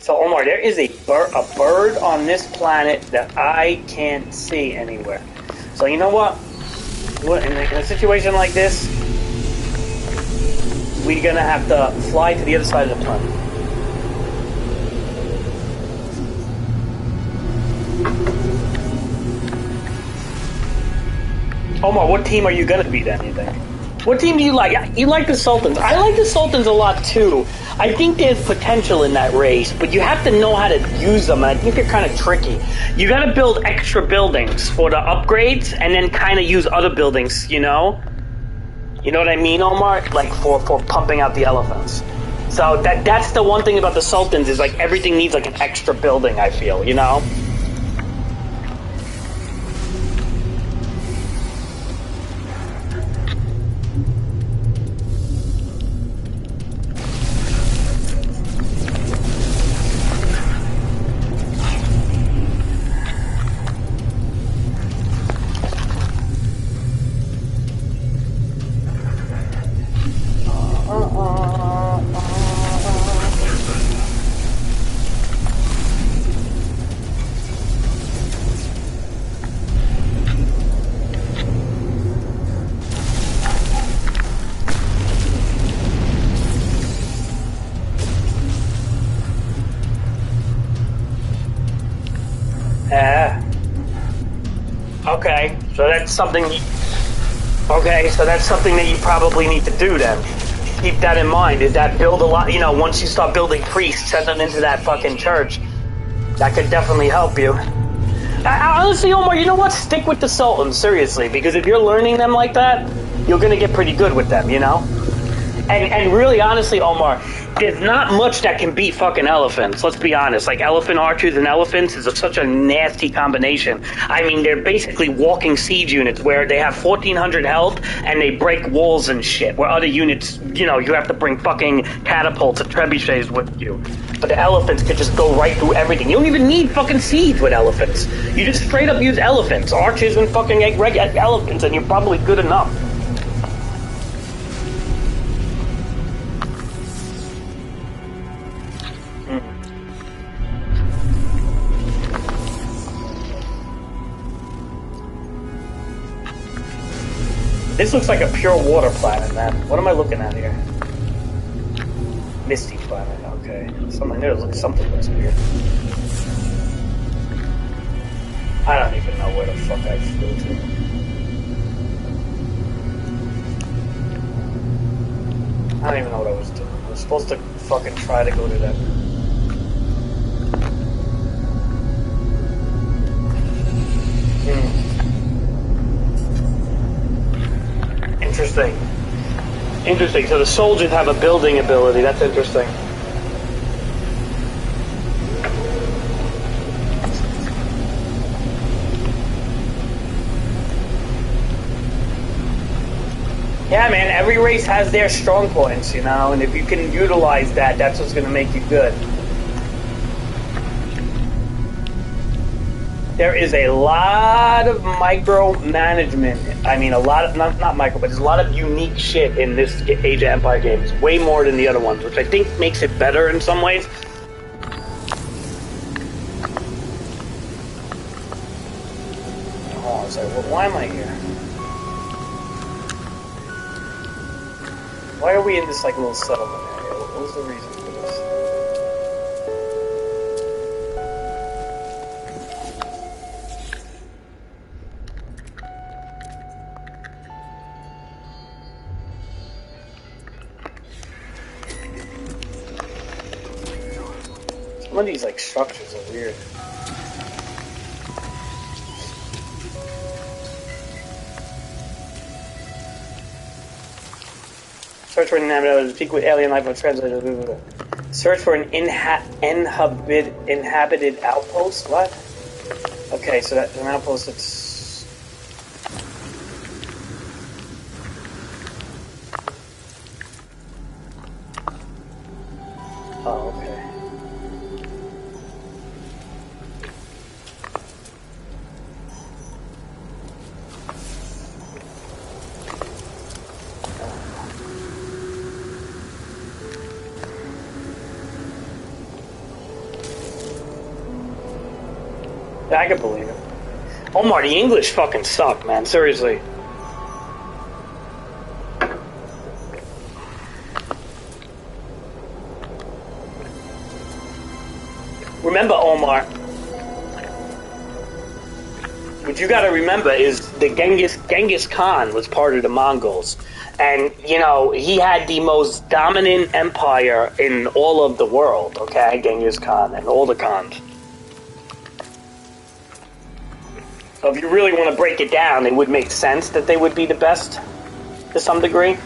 S1: So Omar, there is a bird on this planet that I can't see anywhere. So you know what? In a situation like this, we're gonna have to fly to the other side of the planet. Omar, what team are you gonna be then, you think? What team do you like? You like the Sultans. I like the Sultans a lot too. I think there's potential in that race, but you have to know how to use them, and I think they're kind of tricky. You gotta build extra buildings for the upgrades, and then kind of use other buildings, you know? You know what I mean, Omar? Like, for pumping out the elephants. So that's the one thing about the Sultans, is like everything needs like an extra building, I feel, you know? Okay, so that's something. Okay, so that's something that you probably need to do then. Keep that in mind. Is that build a lot? You know, once you start building priests, send them into that fucking church. That could definitely help you. Honestly, Omar, you know what? Stick with the Sultans, seriously, because if you're learning them like that, you're gonna get pretty good with them, you know. And really, honestly, Omar, there's not much that can beat fucking elephants. Let's be honest. Like, elephant archers and elephants is such a nasty combination. I mean, they're basically walking siege units where they have 1,400 health and they break walls and shit. Where other units, you know, you have to bring fucking catapults and trebuchets with you. But the elephants could just go right through everything. You don't even need fucking siege with elephants. You just straight up use elephants, archers and fucking elephants, and you're probably good enough. This looks like a pure water planet, man. What am I looking at here? Misty planet, okay. Something looks weird. I don't even know where the fuck I flew to. I don't even know what I was doing. I was supposed to fucking try to go to that. Interesting. So the soldiers have a building ability. That's interesting. Yeah, man. Every race has their strong points, you know, and if you can utilize that, that's what's going to make you good. There is a lot of micromanagement. I mean, a lot of, not micro, but there's a lot of unique shit in this Age of Empire games. Way more than the other ones, which I think makes it better in some ways. Oh, I was like, well, why am I here? Why are we in this, like, little settlement area? What was the reason for this? Some of these, like, structures are weird. Search for an inhabited alien life was translated. Search for an inhabited outpost. What? Okay, so that's an outpost that's. Oh, okay. I can believe it. Omar, the English fucking suck, man. Seriously. Remember, Omar, what you gotta remember is the Genghis Khan was part of the Mongols. And, you know, he had the most dominant empire in all of the world, okay? Genghis Khan and all the Khans. So if you really want to break it down, it would make sense that they would be the best to some degree.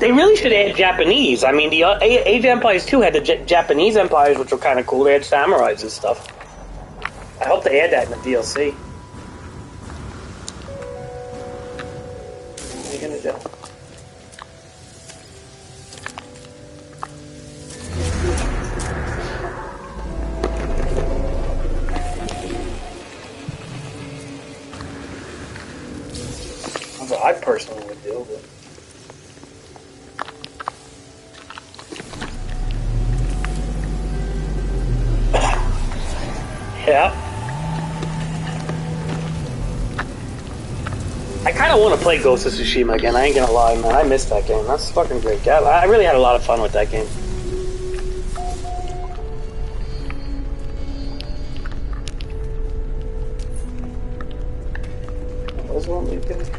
S1: They really should add Japanese. I mean, the Age of Empires 2 had the Japanese empires, which were kind of cool. They had samurais and stuff. I hope they add that in the DLC. What are you gonna do? That's what I personally would do, but... Yeah. I kind of want to play Ghost of Tsushima again. I ain't gonna lie, man. I missed that game. That's a fucking great game. I really had a lot of fun with that game. What was one we did?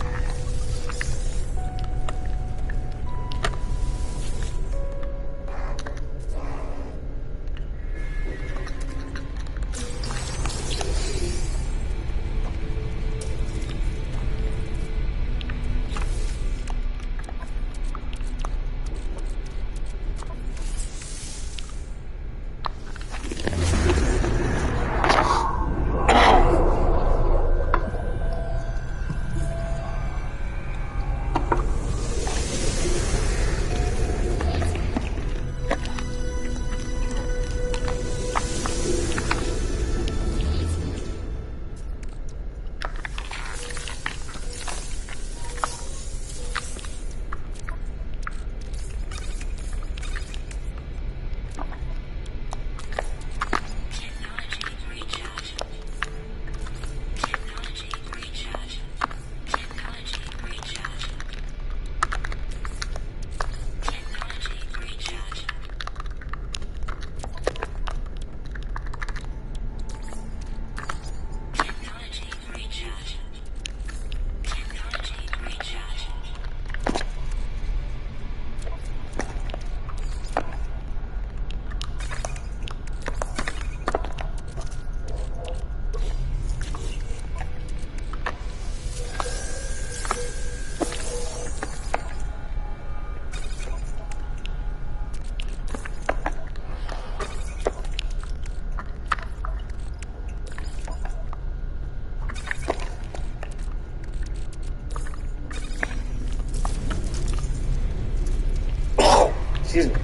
S1: Excuse me.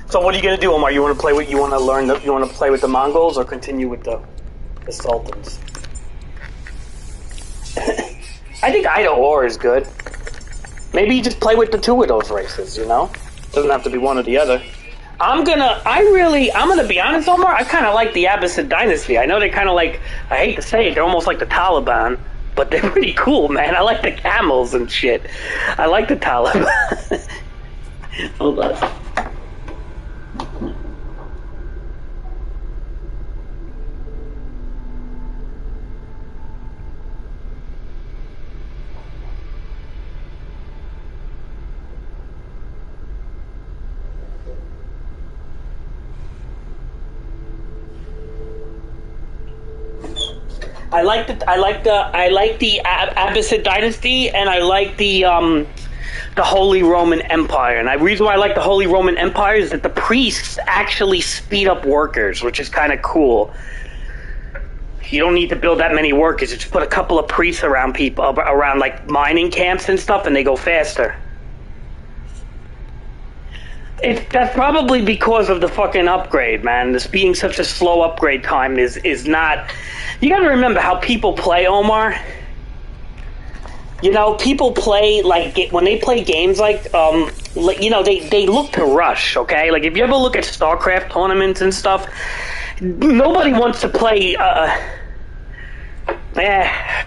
S1: So what are you gonna do, Omar? You want to play with? You want to learn? You want to play with the Mongols or continue with the Sultans? I think either or is good. Maybe you just play with the two of those races. You know, doesn't have to be one or the other. I'm gonna be honest, Omar. I kind of like the Abbasid dynasty. I know they're kind of like, I hate to say it, they're almost like the Taliban, but they're pretty cool, man. I like the camels and shit. I like the Taliban. Hold on. I like the Abbasid dynasty, and I like the Holy Roman Empire. And the reason why I like the Holy Roman Empire is that the priests actually speed up workers, which is kind of cool. You don't need to build that many workers. You just put a couple of priests around like mining camps and stuff, and they go faster. That's probably because of the fucking upgrade, man. This being such a slow upgrade time is not. You got to remember how people play, Omar. You know, people play like when they play games like you know, they look to rush. Okay, like if you ever look at StarCraft tournaments and stuff, nobody wants to play.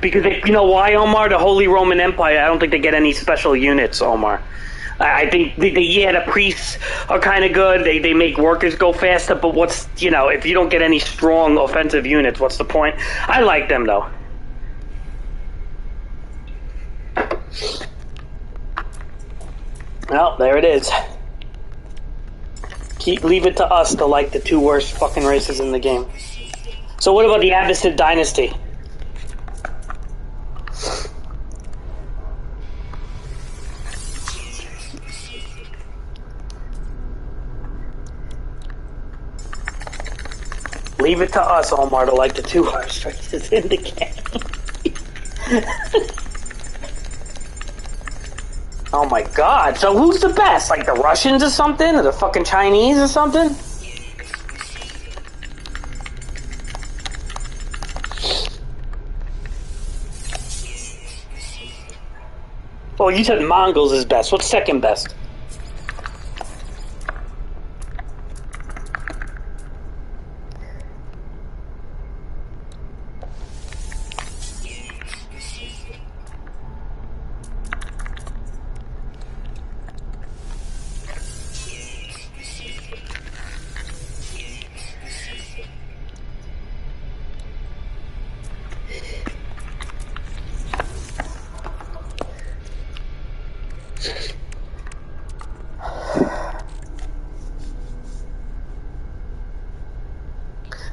S1: Because you know why, Omar? The Holy Roman Empire. I don't think they get any special units, Omar. I think the priests are kind of good. They make workers go faster, but if you don't get any strong offensive units, what's the point? I like them though. Well, there it is. Leave it to us to like the two worst fucking races in the game. So what about the Abbasid dynasty? Leave it to us, Omar, to like the two worst races in the game. Oh my god, so who's the best? Like the Russians or something? Or the fucking Chinese or something? Well, you said Mongols is best. What's second best?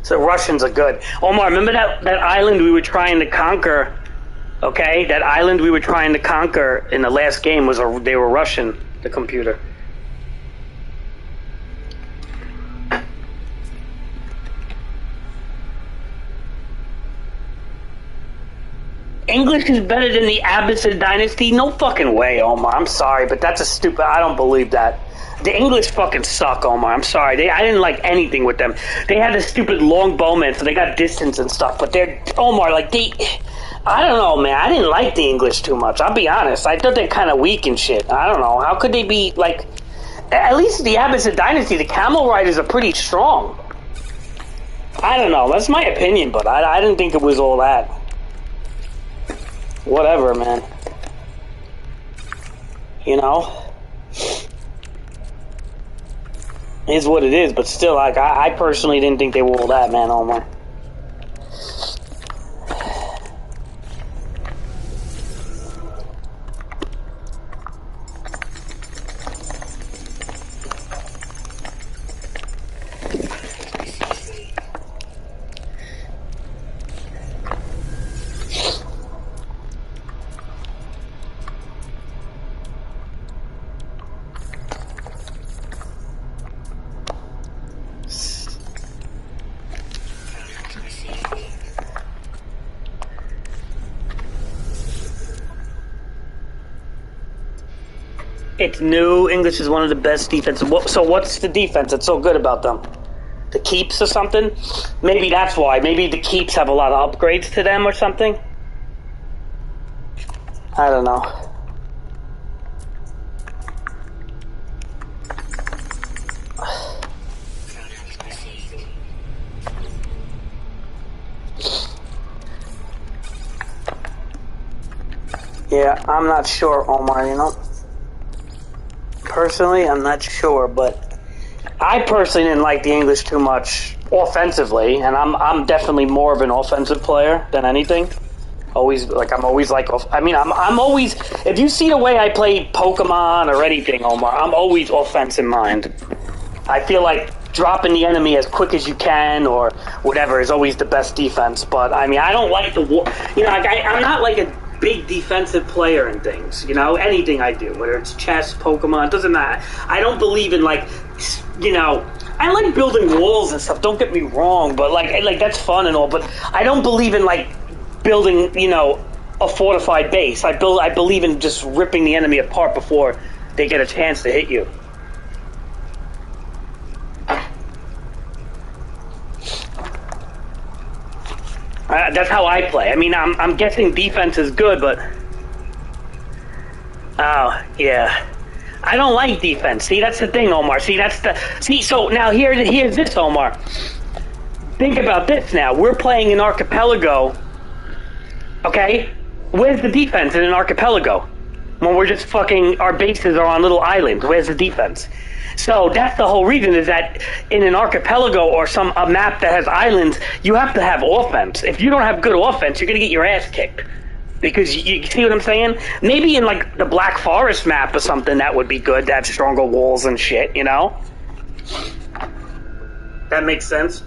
S1: So Russians are good. Omar, remember that island we were trying to conquer? Okay, that island we were trying to conquer in the last game they were Russian, the computer. English is better than the Abbasid dynasty? No fucking way, Omar. I'm sorry, but that's a stupid. I don't believe that. The English fucking suck, Omar. I'm sorry. I didn't like anything with them. They had this stupid long bowmen, so they got distance and stuff. But Omar, I don't know, man. I didn't like the English too much. I'll be honest. I thought they're kind of weak and shit. I don't know. How could they be, like... At least the Abbasid dynasty, the camel riders are pretty strong. I don't know. That's my opinion, but I didn't think it was all that. Whatever, man. You know? Is what it is, but still, like, I personally didn't think they were all that, man, Omar. It's new. English is one of the best defenses. So what's the defense that's so good about them? The keeps or something? Maybe that's why. Maybe the keeps have a lot of upgrades to them or something? I don't know. Yeah, I'm not sure, Omar, you know? Personally, I'm not sure, but I personally didn't like the English too much offensively, and I'm definitely more of an offensive player than anything. I'm always if you see the way I play Pokemon or anything, Omar, I'm always offense in mind. I feel like dropping the enemy as quick as you can or whatever is always the best defense, but I mean, I don't like I'm not like a big defensive player in things, you know, anything I do, whether it's chess, Pokemon, it doesn't matter. I don't believe in I like building walls and stuff, don't get me wrong, but like that's fun and all, but I don't believe in building, a fortified base. I believe in just ripping the enemy apart before they get a chance to hit you. That's how I play. I mean, I'm guessing defense is good, but oh yeah, I don't like defense. See, that's the thing, Omar. So now here's this, Omar. Think about this. Now we're playing an archipelago. Okay, where's the defense in an archipelago? When we're just our bases are on little islands. Where's the defense? So that's the whole reason, is that in an archipelago or a map that has islands, you have to have offense. If you don't have good offense, you're going to get your ass kicked. Because you see what I'm saying? Maybe in the Black Forest map or something, that would be good to have stronger walls and shit, you know? That makes sense?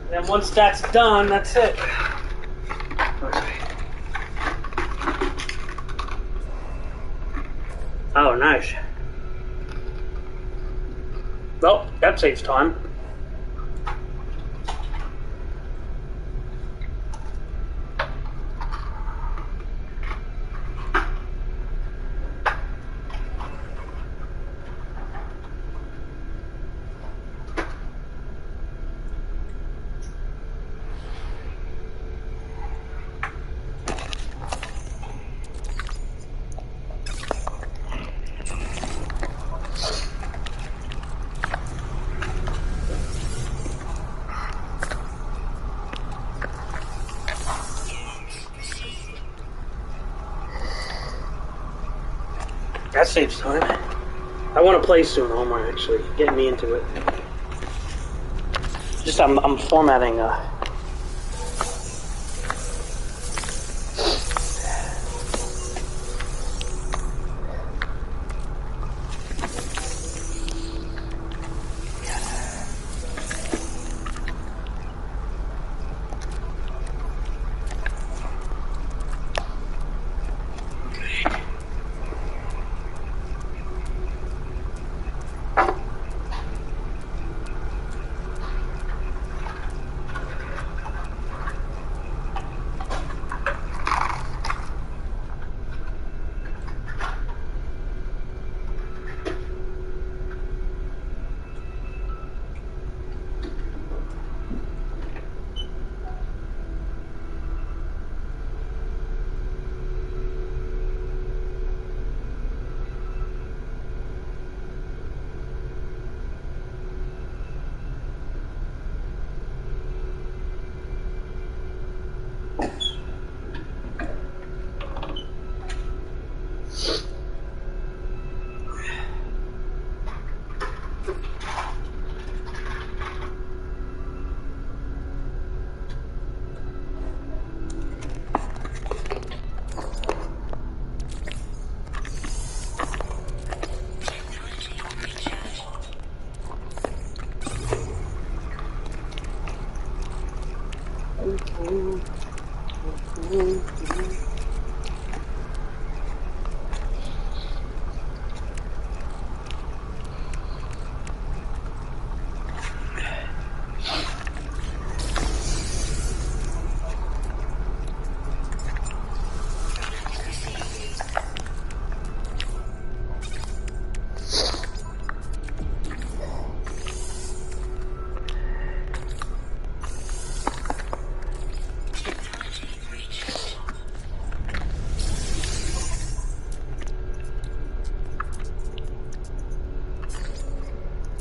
S1: And once that's done, that's it. Oh, nice. Well, that saves time. That saves time. I want to play soon, Omar, actually. Get me into it. Just, I'm formatting,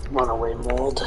S1: Runaway mold.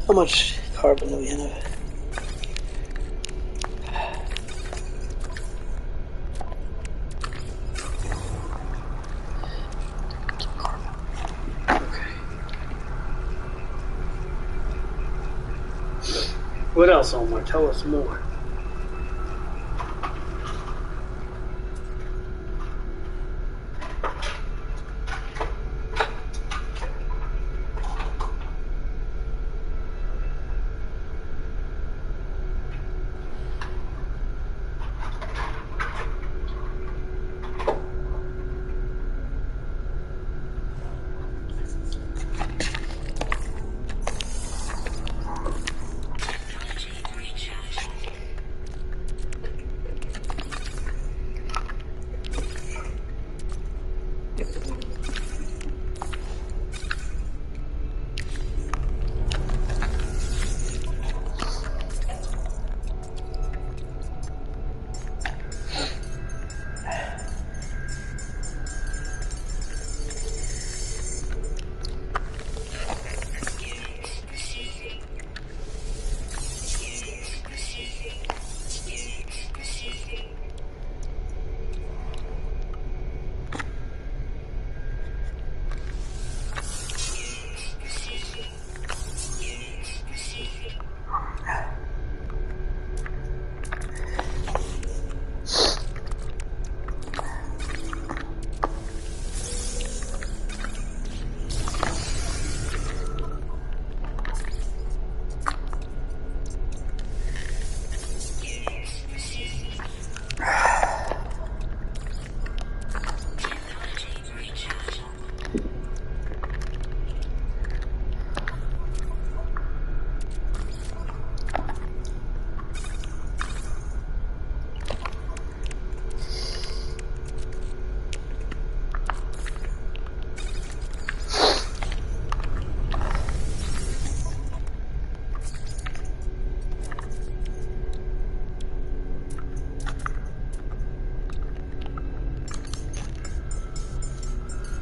S1: How much carbon do we have? What else, Omar? Tell us more.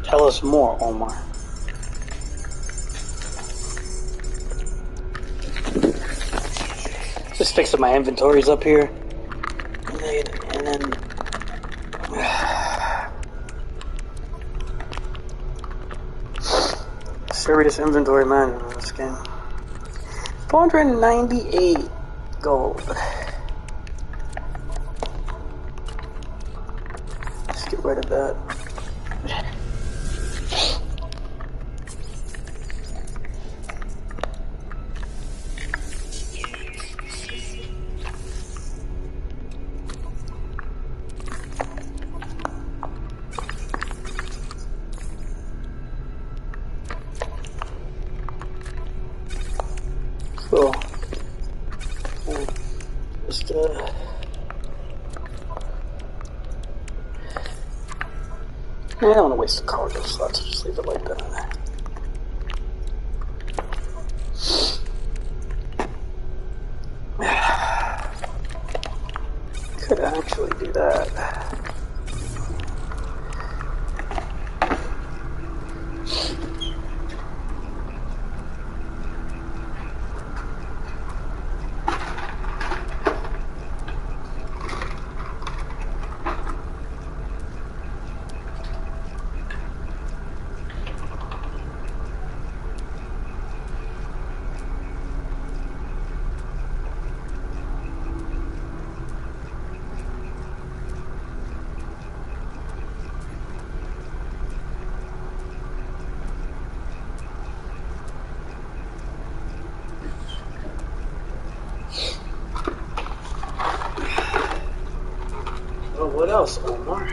S1: Tell us more, Omar. Just fixing my inventories up here. And then serious inventory management in this game. 498 gold. Let's get rid of that. Cool. Just I don't want to waste the cargo slots, so just leave it like that. Could actually do that. else, Omar?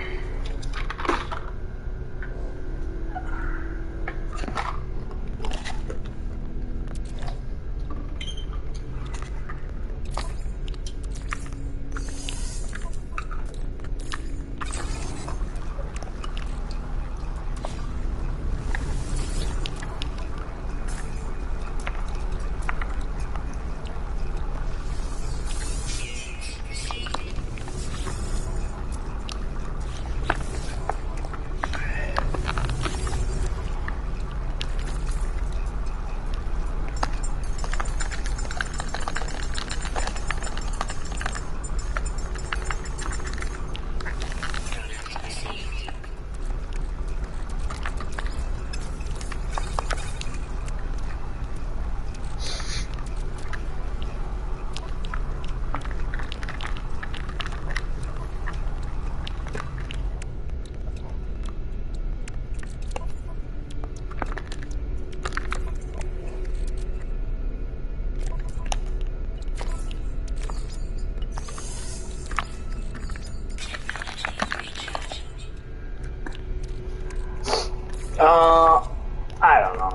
S1: I don't know.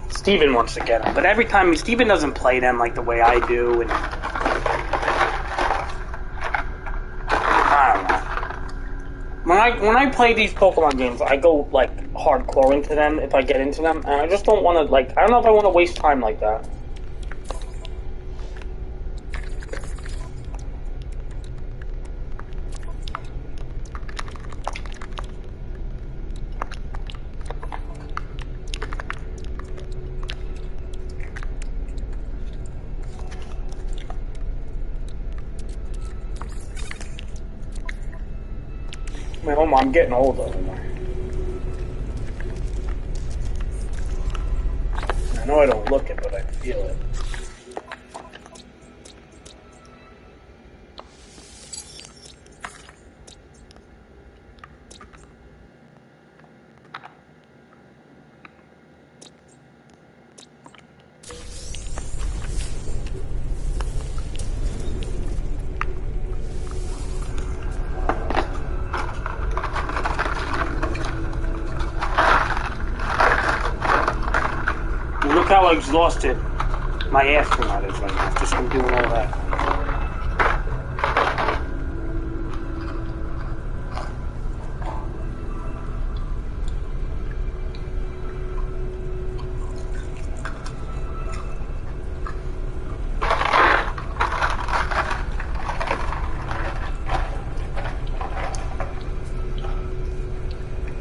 S1: Steven wants to get them, but every time Steven doesn't play them like the way I do, and I don't know. When I play these Pokemon games, I go like hardcore into them if I get into them, and I just don't want to I don't know if I want to waste time like that. I'm getting older. I know I don't look it, but I feel it. Look how exhausted my astronaut is right now, just from doing all that.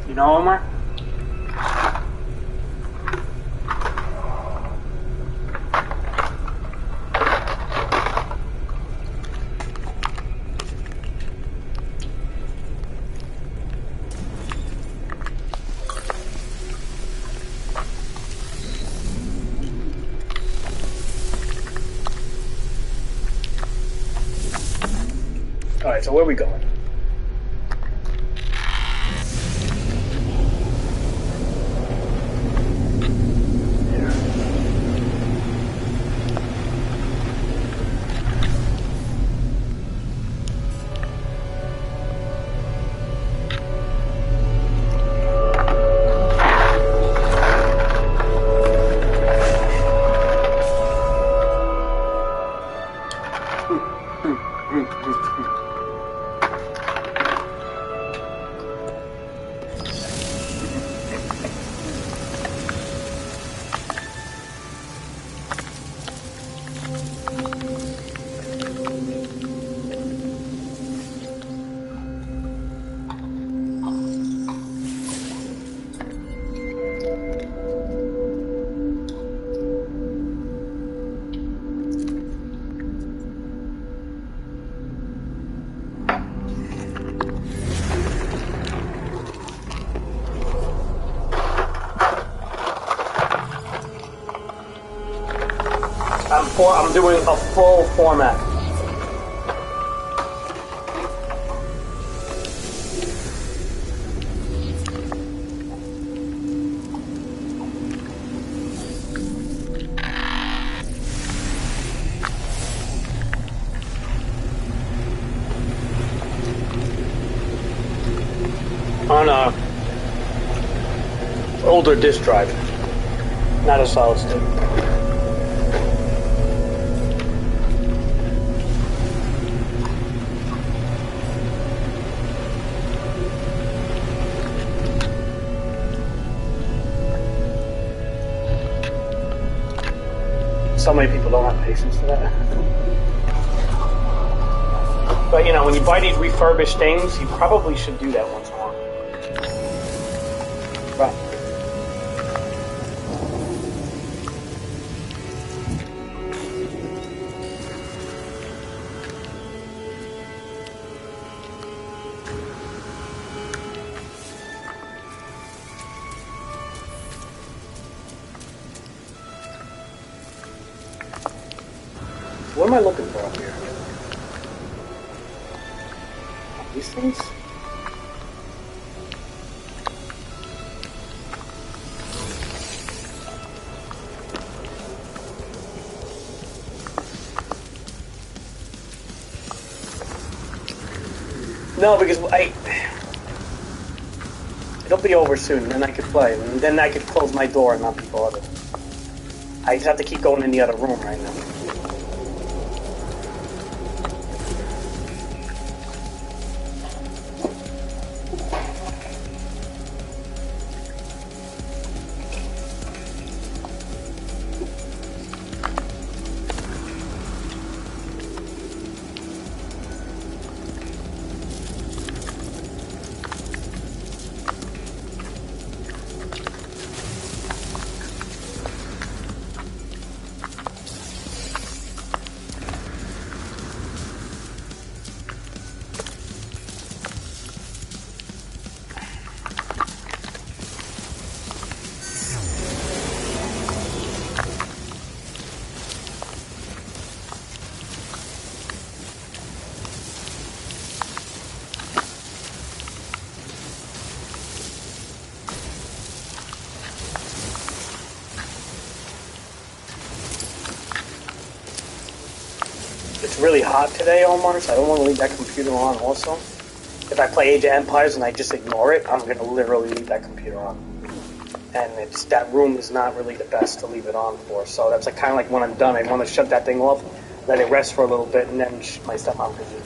S1: You know, Omar? Alright, so where are we going? I'm doing a full format. Older disk drive, not a solid state. So many people don't have patience for that. But you know, when you buy these refurbished things, you probably should do that once in a while. Right. What am I looking for up here? These things? No, because it'll be over soon, and then I could play, and then I could close my door and not be bothered. I just have to keep going in the other room right now. It's really hot today, Omar, so I don't want to leave that computer on also. If I play Age of Empires and I just ignore it, I'm going to literally leave that computer on. And that room is not really the best to leave it on for, so that's kind of like when I'm done, I want to shut that thing off, let it rest for a little bit, and then my stepmom can do it.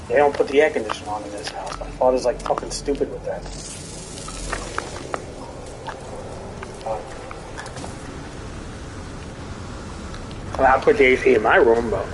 S1: They don't put the air conditioner on in this house. My father's like fucking stupid with that. I'll put the AC in my room, but...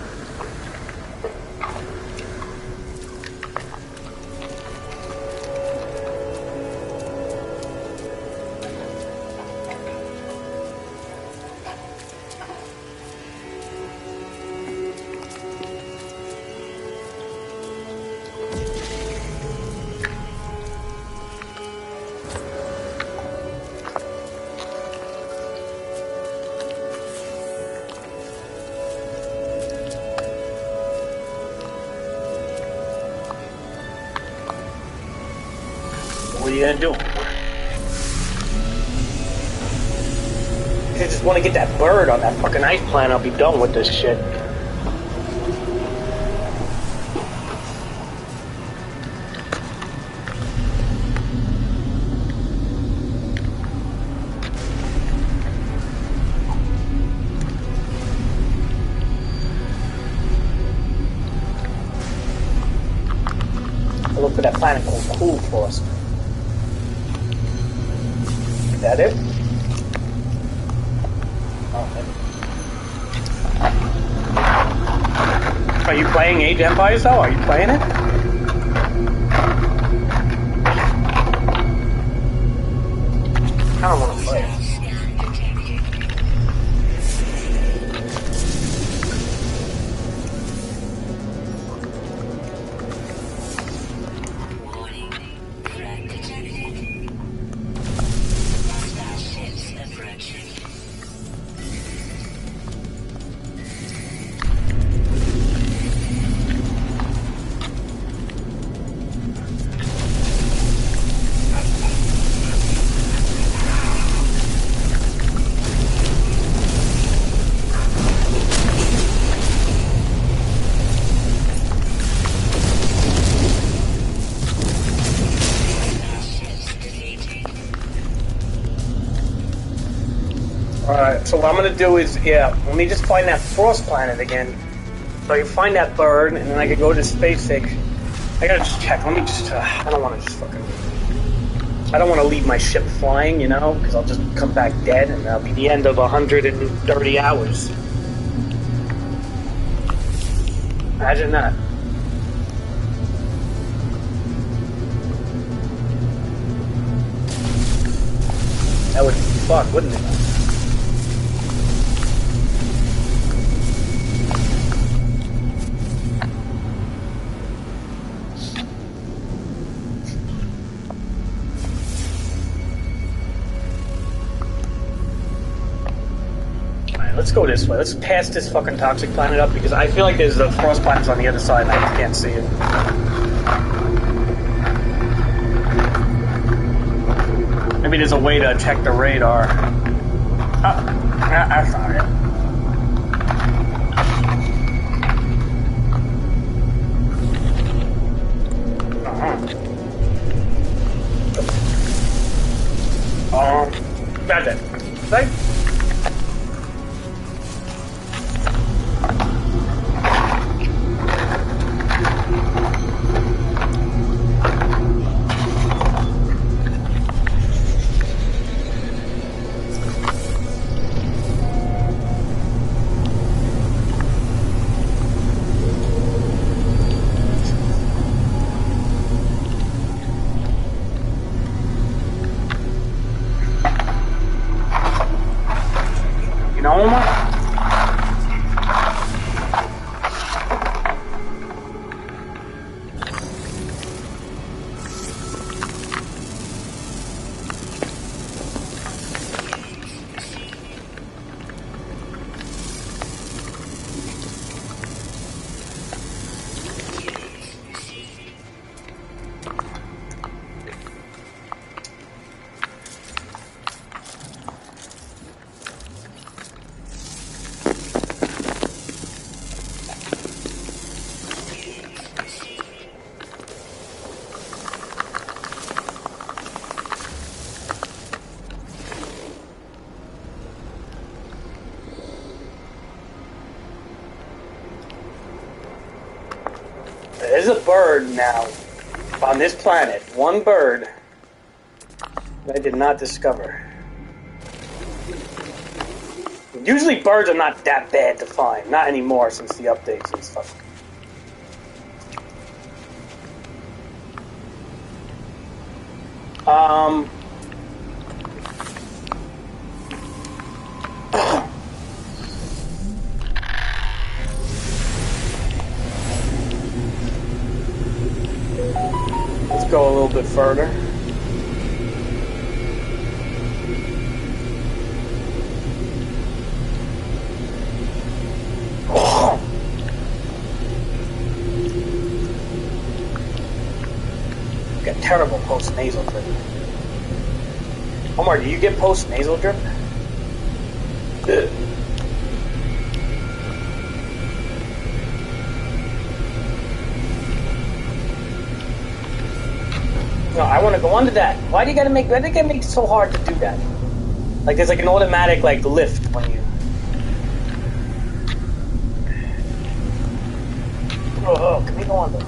S1: What are you gonna do? I just want to get that bird on that fucking ice planet. I'll be done with this shit. I'll look for that planet called Cool for us. Is that it? Okay. Are you playing Age of Empires though? Are you playing it? I don't want to play it. Alright, so what I'm gonna do is, let me just find that frost planet again. So I can find that bird, and then I can go to space station. I gotta just check. Let me just, I don't wanna just fucking... I don't wanna leave my ship flying, you know? Because I'll just come back dead, and that'll be the end of 130 hours. Imagine that. That would fuck, wouldn't it? Let's go this way. Let's pass this fucking toxic planet up because I feel like there's a frost planet on the other side and I can't see it. Maybe there's a way to check the radar. Oh, that's not it. That's it. Right? There's a bird now on this planet. One bird that I did not discover. Usually birds are not that bad to find. Not anymore since the updates and stuff. Let's go a little bit further. Got terrible post-nasal drip. Omar, do you get post-nasal drip? Ugh. No, I want to go under that. Why do you gotta make? Why do you gotta make it so hard to do that? Like there's like an automatic like lift when you. Oh, can we go on there?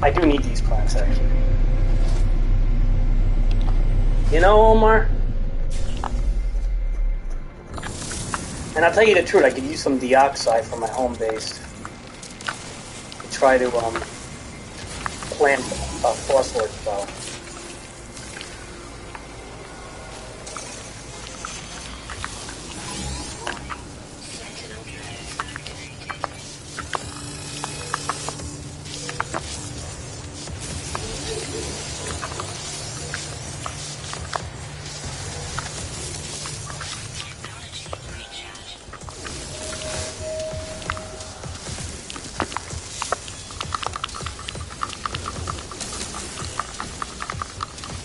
S1: I do need these plants actually. You know, Omar. And I'll tell you the truth, I could use some dioxide from my home base to try to plant a phosphorus flower.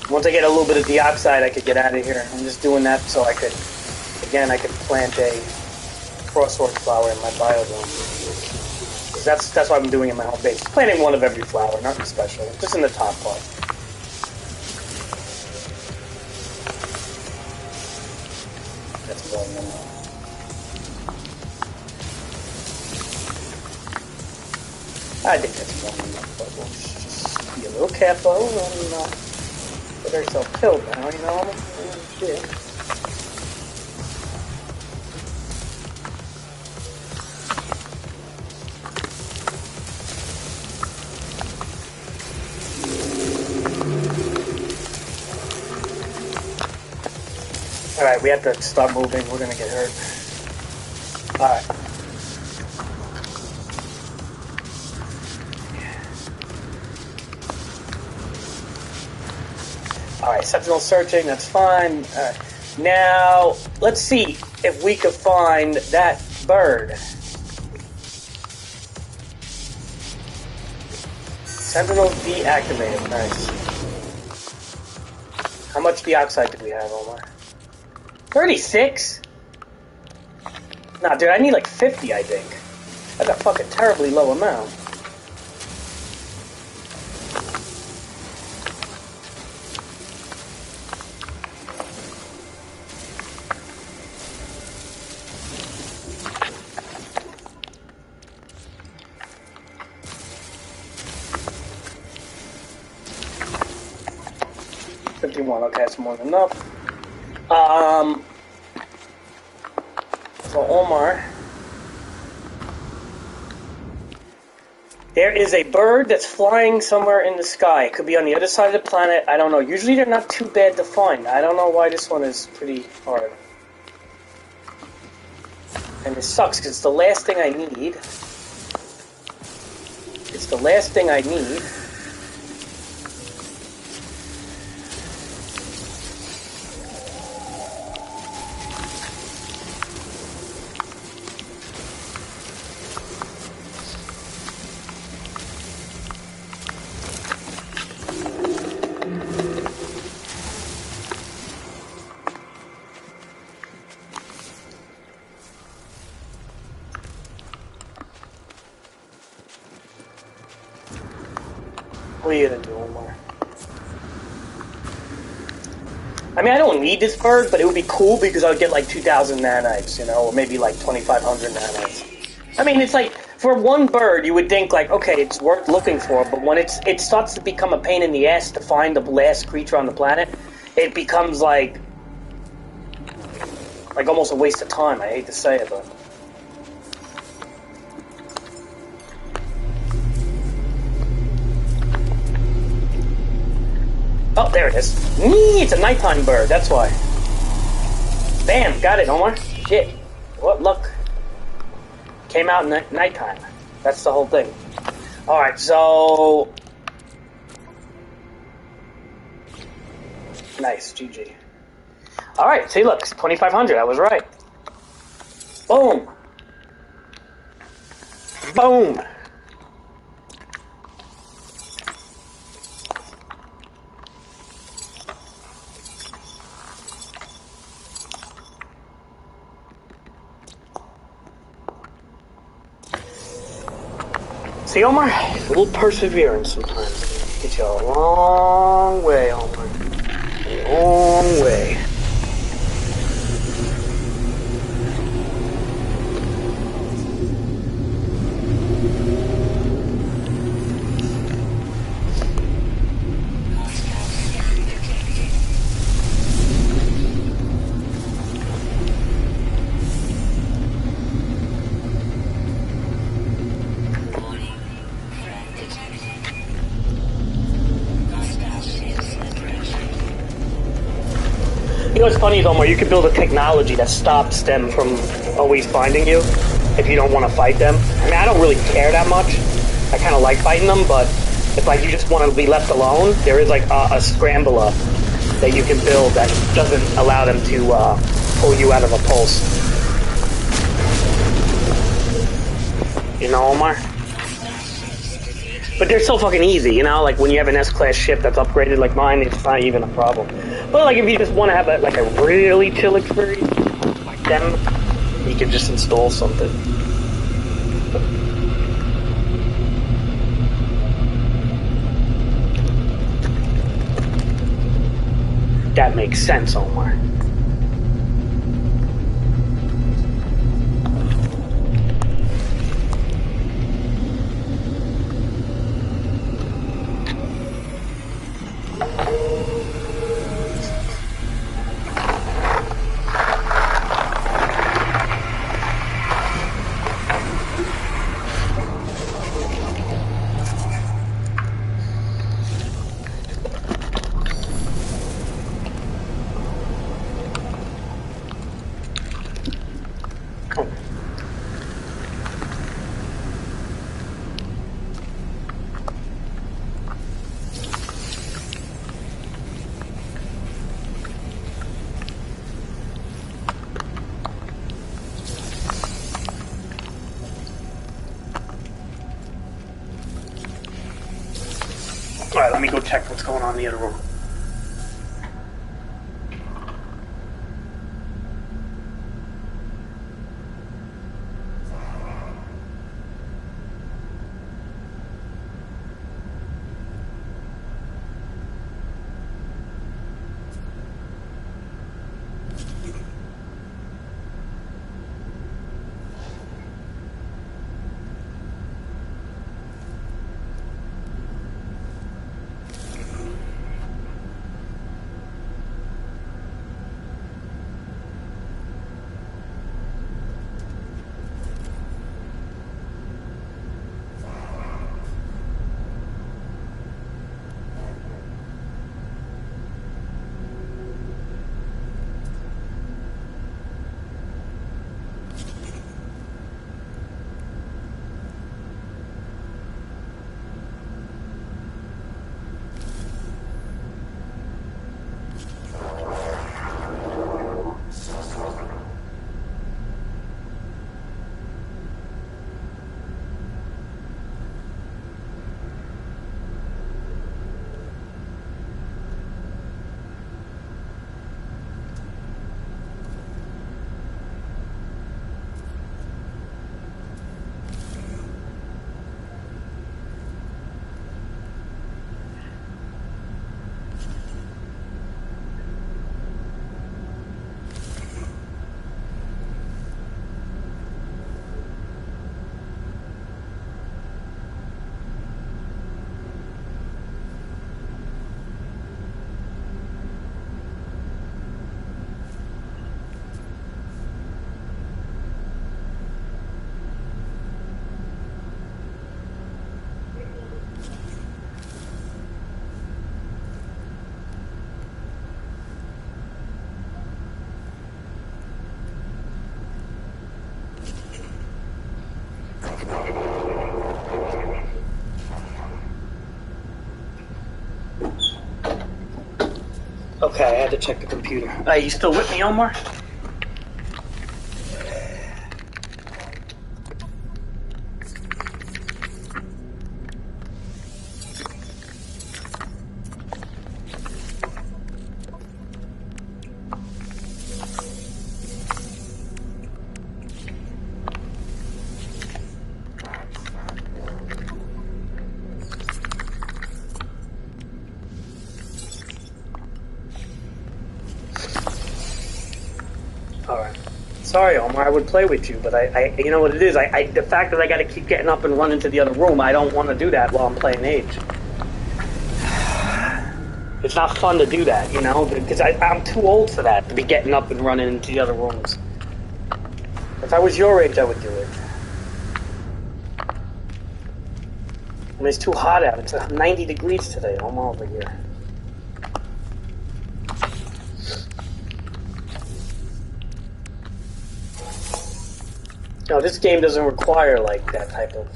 S1: Once I get a little bit of dioxide, I could get out of here. I'm just doing that so I could, again, I could plant a phosphorus flower in my biodome. That's what I'm doing in my home base. Planting one of every flower, nothing special, just in the top part. I think that's more than enough, but we'll just be a little careful and get ourselves killed now, you know? Shit. Alright, we have to start moving. We're gonna get hurt. Alright. Alright, sentinel searching, that's fine. Alright. Now, let's see if we could find that bird. Sentinel deactivated, nice. How much dioxide do we have, Omar? 36? Nah, dude, I need like 50, I think. That's a fucking terribly low amount. Okay, that's more than enough. So Omar, there is a bird that's flying somewhere in the sky. It could be on the other side of the planet. I don't know. Usually they're not too bad to find. I don't know why this one is pretty hard. And it sucks because it's the last thing I need. It's the last thing I need. What are you gonna do, Omar? I mean, I don't need this bird, but it would be cool because I would get like 2,000 nanites, you know, or maybe like 2,500 nanites. I mean, it's like, for one bird, you would think like, okay, it's worth looking for, but when it starts to become a pain in the ass to find the last creature on the planet, it becomes like almost a waste of time. I hate to say it, but... Oh, there it is. It's a nighttime bird, that's why. Bam, got it, Omar. Shit. What luck. Came out in nighttime. That's the whole thing. Alright, so... Nice, GG. Alright, see, look, 2,500, I was right. Boom. Boom. See, Omar, a little perseverance sometimes gets you a long way, Omar. A long way. You know what's funny, Omar? You could build a technology that stops them from always finding you if you don't want to fight them. I mean, I don't really care that much. I kind of like fighting them, but if like you just want to be left alone, there is like a scrambler that you can build that doesn't allow them to pull you out of a pulse. You know, Omar? But they're so fucking easy, you know? Like, when you have an S-class ship that's upgraded like mine, it's not even a problem. But, like, if you just want to have, a really chill experience, like them, you can just install something. That makes sense, Omar. Alright, let me go check what's going on in the other room. Okay, I had to check the computer. Are you still with me, Omar? Sorry, Omar, I would play with you, but I you know what it is? The fact that I got to keep getting up and running to the other room, I don't want to do that while I'm playing Age. It's not fun to do that, you know, because I'm too old for that, to be getting up and running into the other rooms. If I was your age, I would do it. I mean, it's too hot out. It's 90 degrees today, Omar, over here. No, this game doesn't require, like, that type of...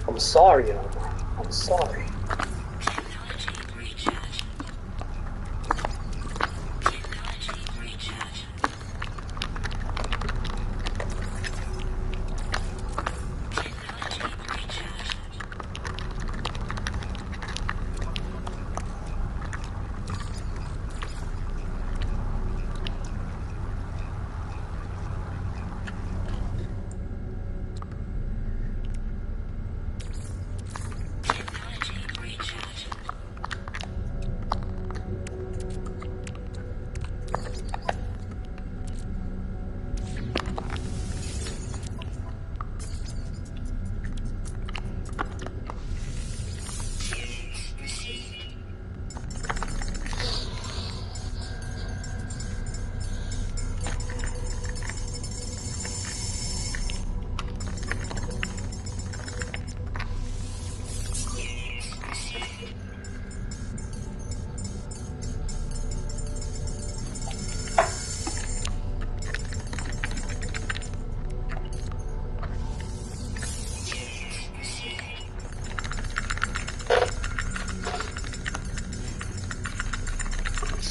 S1: I'm sorry, Omar. I'm sorry.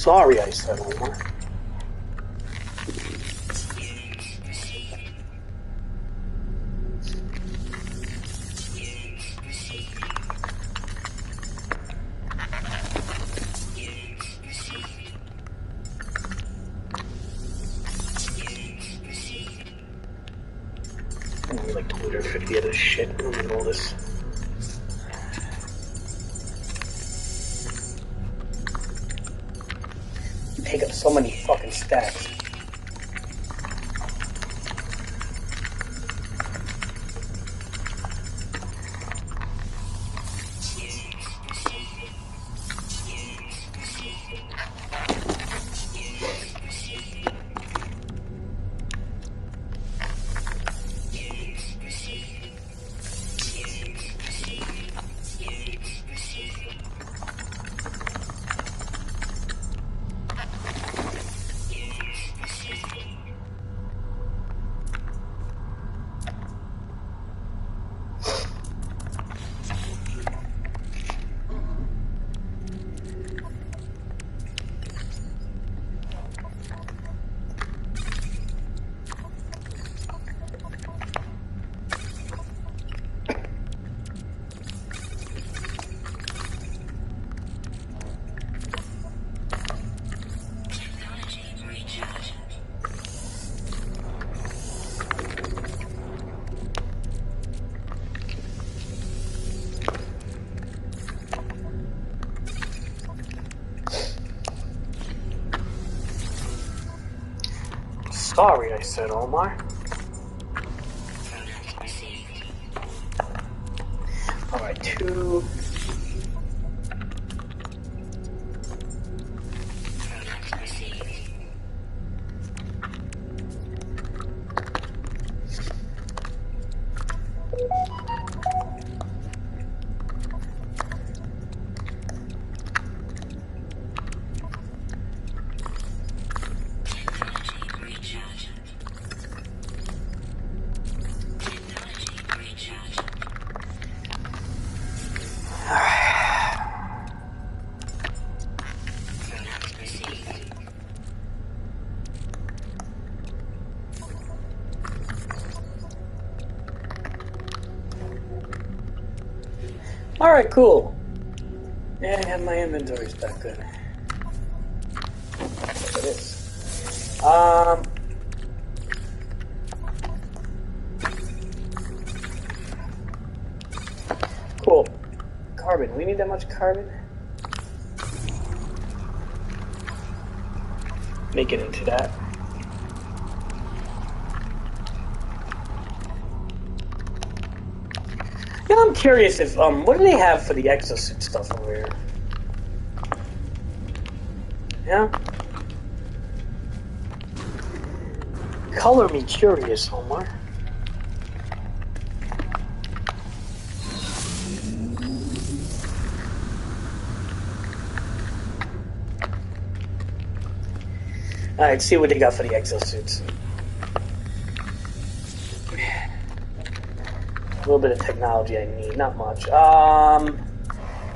S1: Sorry, I said Omar. Only like 250 of this shit. I don't need all this. Take up so many fucking stacks. Sorry, I said Omar. Alright, 2. Alright, cool. Yeah, I have my inventories back good. Look at this. Cool. Carbon. We need that much carbon? Make it into that. Yeah, I'm curious if, what do they have for the exosuit stuff over here? Yeah? Color me curious, Omar. Alright, see what they got for the exosuits. A little bit of technology I need, not much.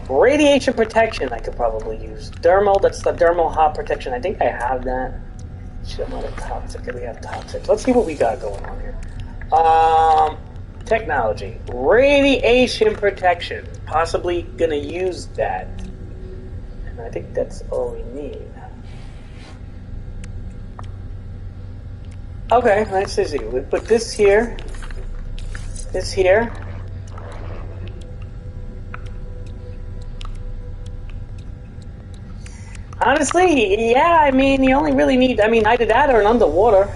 S1: Radiation protection I could probably use. Dermal, that's the dermal hot protection. I think I have that. Shit, I'm out of toxic. We have toxic. Let's see what we got going on here. Technology. Radiation protection. Possibly gonna use that. And I think that's all we need. Okay, let's see. We put this here. This here. Honestly, yeah, I mean, you only really need, I mean, either that or an underwater.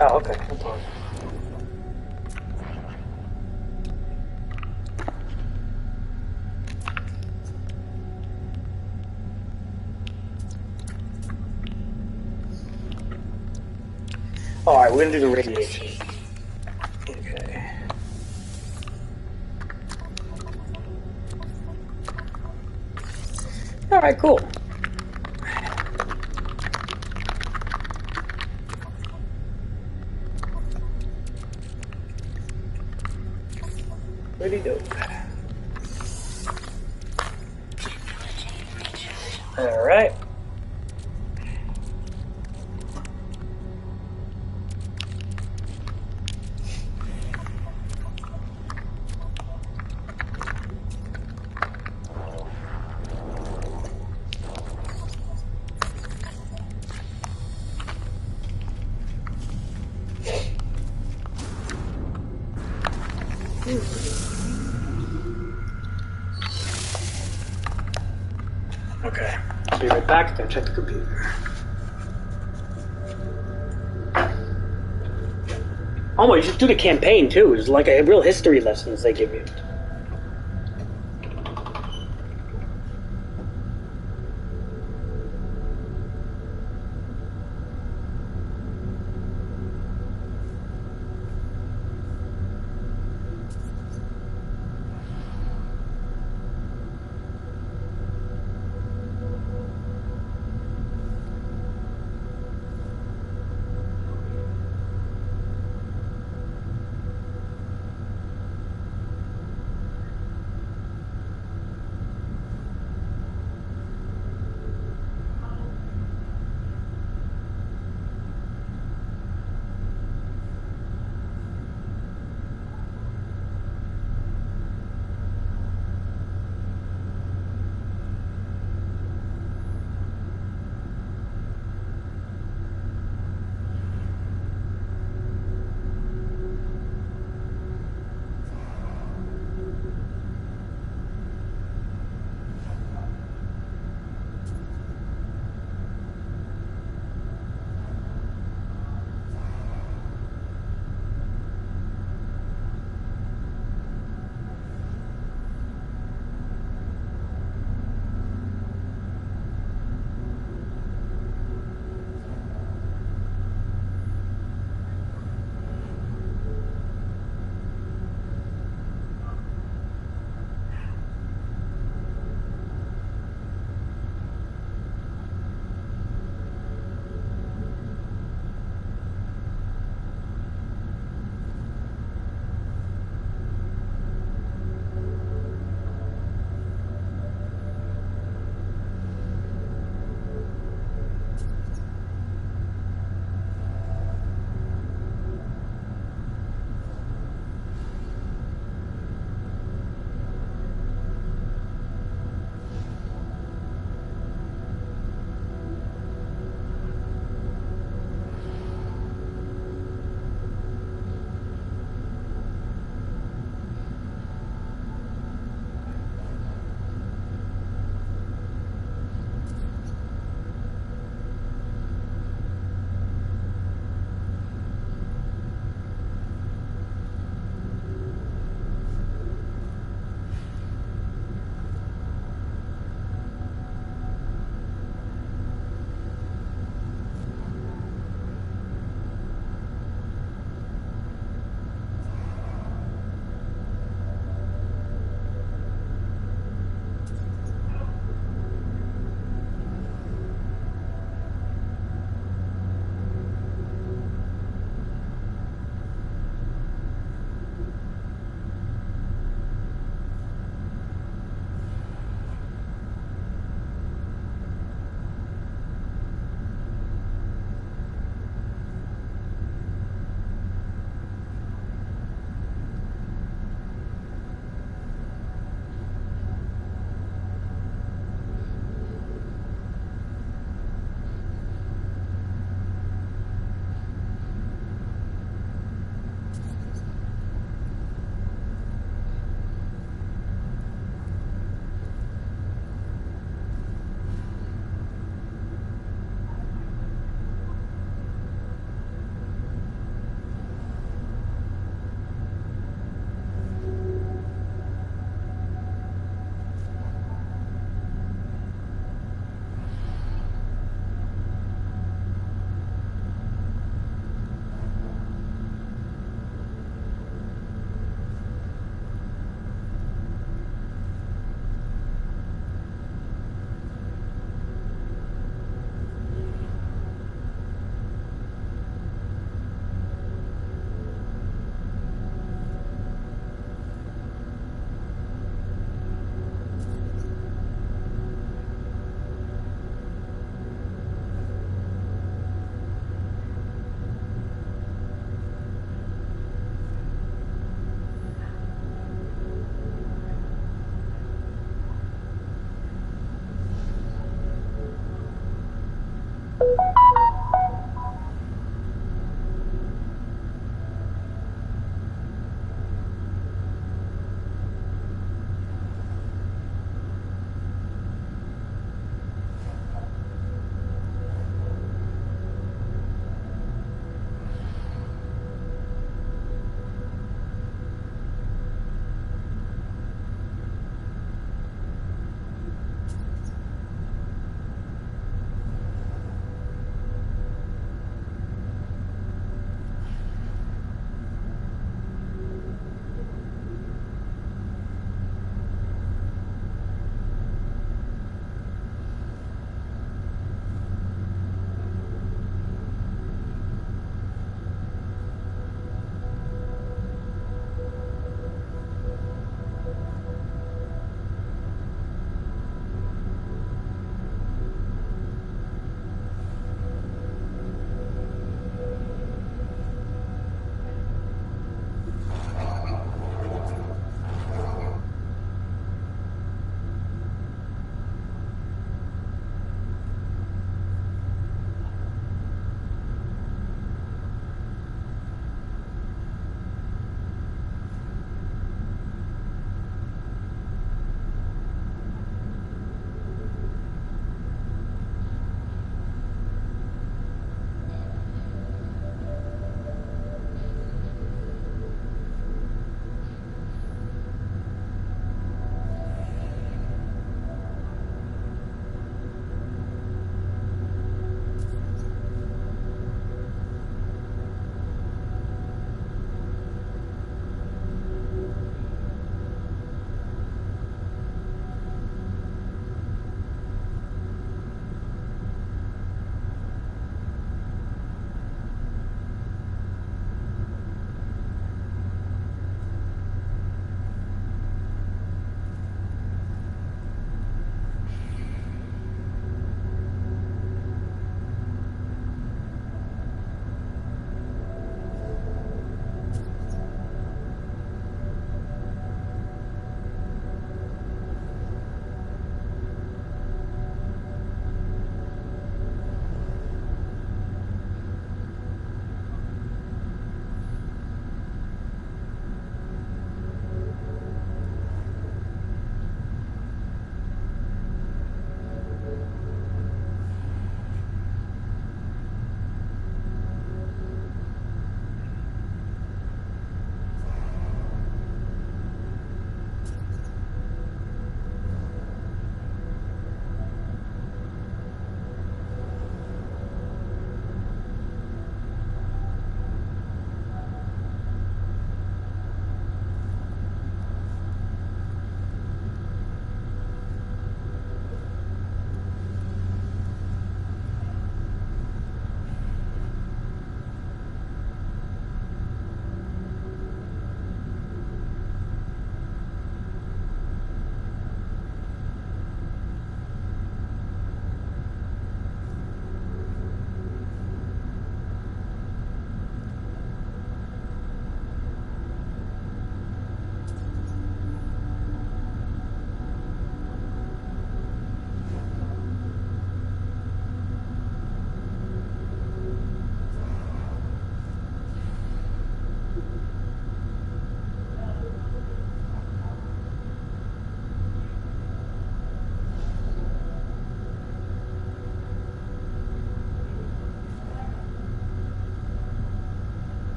S1: Oh, okay. No problem. Alright, we're gonna do the radiation. Okay. Alright, cool. Pretty dope. All right. Okay. I'll be right back. Gotta check the computer. Oh, you should do the campaign too. It's like a real history lessons they give you.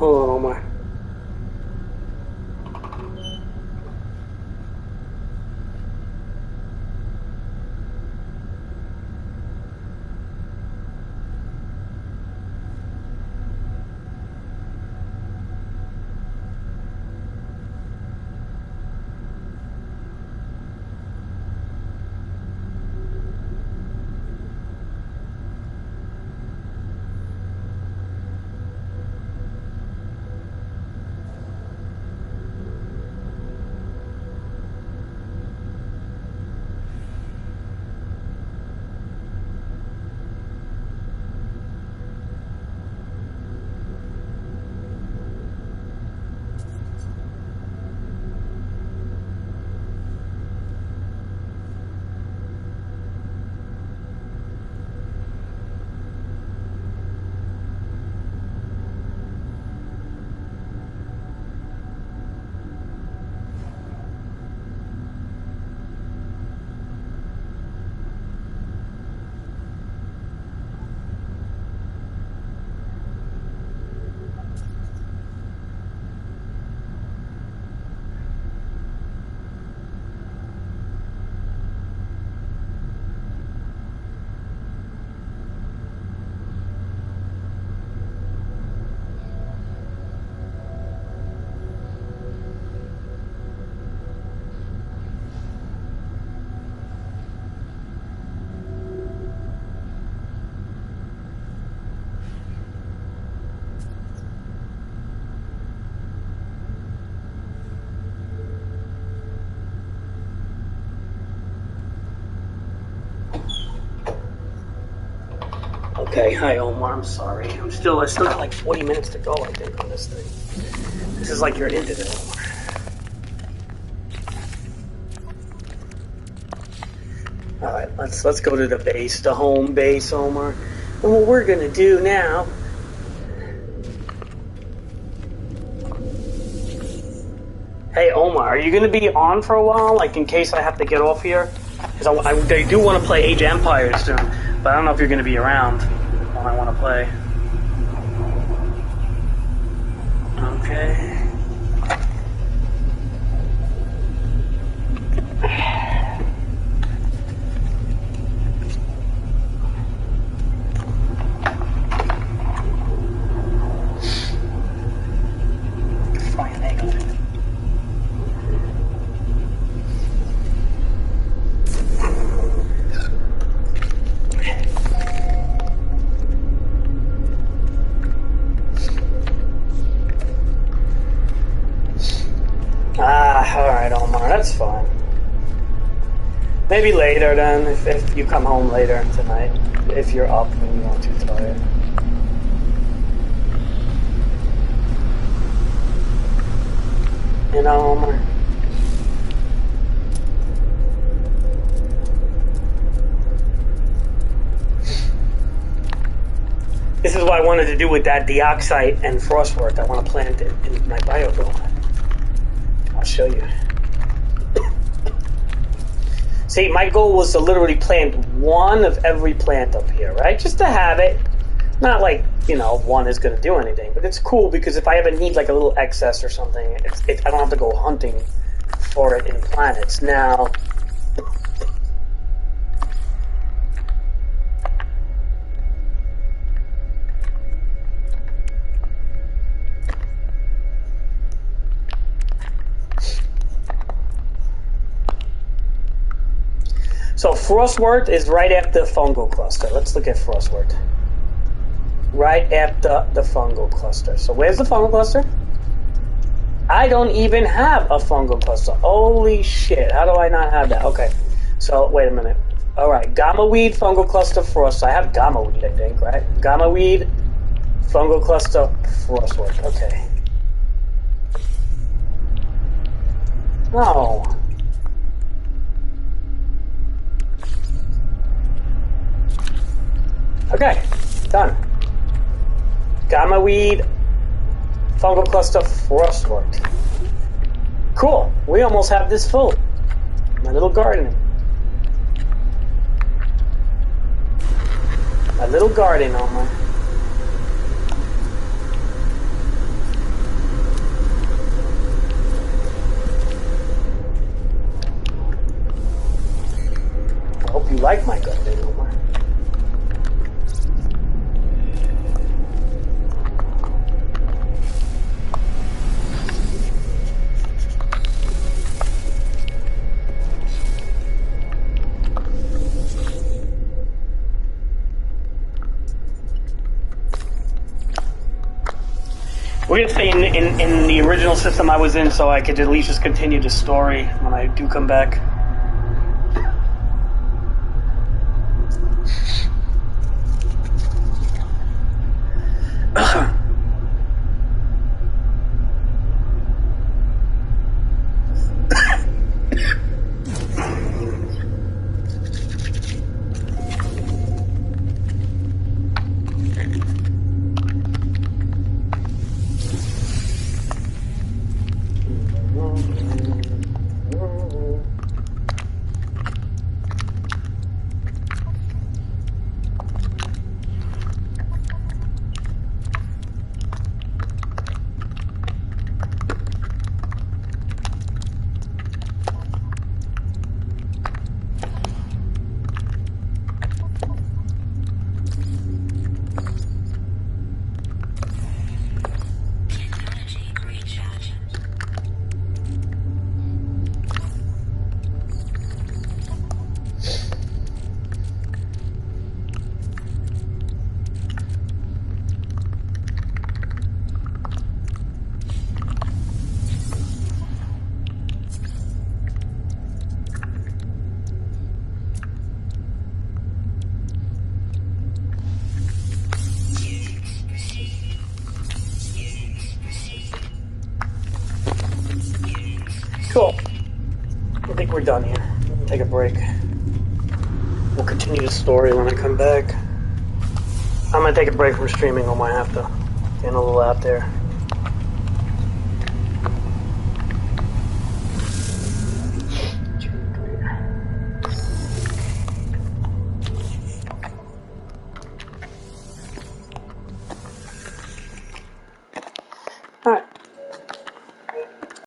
S1: Hold on, Omar. Okay, hi Omar, I'm sorry. I still got like 40 minutes to go, I think, on this thing. This is like your internet, Omar. Alright, let's go to the base, the home base, Omar. And what we're gonna do now... Hey Omar, are you gonna be on for a while, like in case I have to get off here? Because I do want to play Age of Empires soon, but I don't know if you're gonna be around when I want to play. Okay. Alright, Omar, that's fine. Maybe later then, if you come home later tonight. If you're up and you're not too tired. You know, Omar? This is what I wanted to do with that deoxite and frostwork. I want to plant it in my biodome. I'll show you. See, my goal was to literally plant one of every plant up here, right? Just to have it. Not like, you know, one is going to do anything. But it's cool because if I ever need like a little excess or something, I don't have to go hunting for it in planets. Now... So frostwort is right after the fungal cluster. Let's look at frostwort. Right after the fungal cluster. So where's the fungal cluster? I don't even have a fungal cluster. Holy shit. How do I not have that? Okay. So wait a minute. Alright. Gamma weed, fungal cluster, frost. I have gamma weed, I think, right? Gamma weed, fungal cluster, frostwort. Okay. No. Okay, done. Gamma weed, fungal cluster, frostwort. Cool. We almost have this full. My little garden. My little garden, Omar. like my gun anymore. We're gonna stay in the original system I was in, so I could at least just continue the story when I do come back. Cool. I think we're done here. Take a break. We'll continue the story when I come back. I'm gonna take a break from streaming. I might have to get a little out there.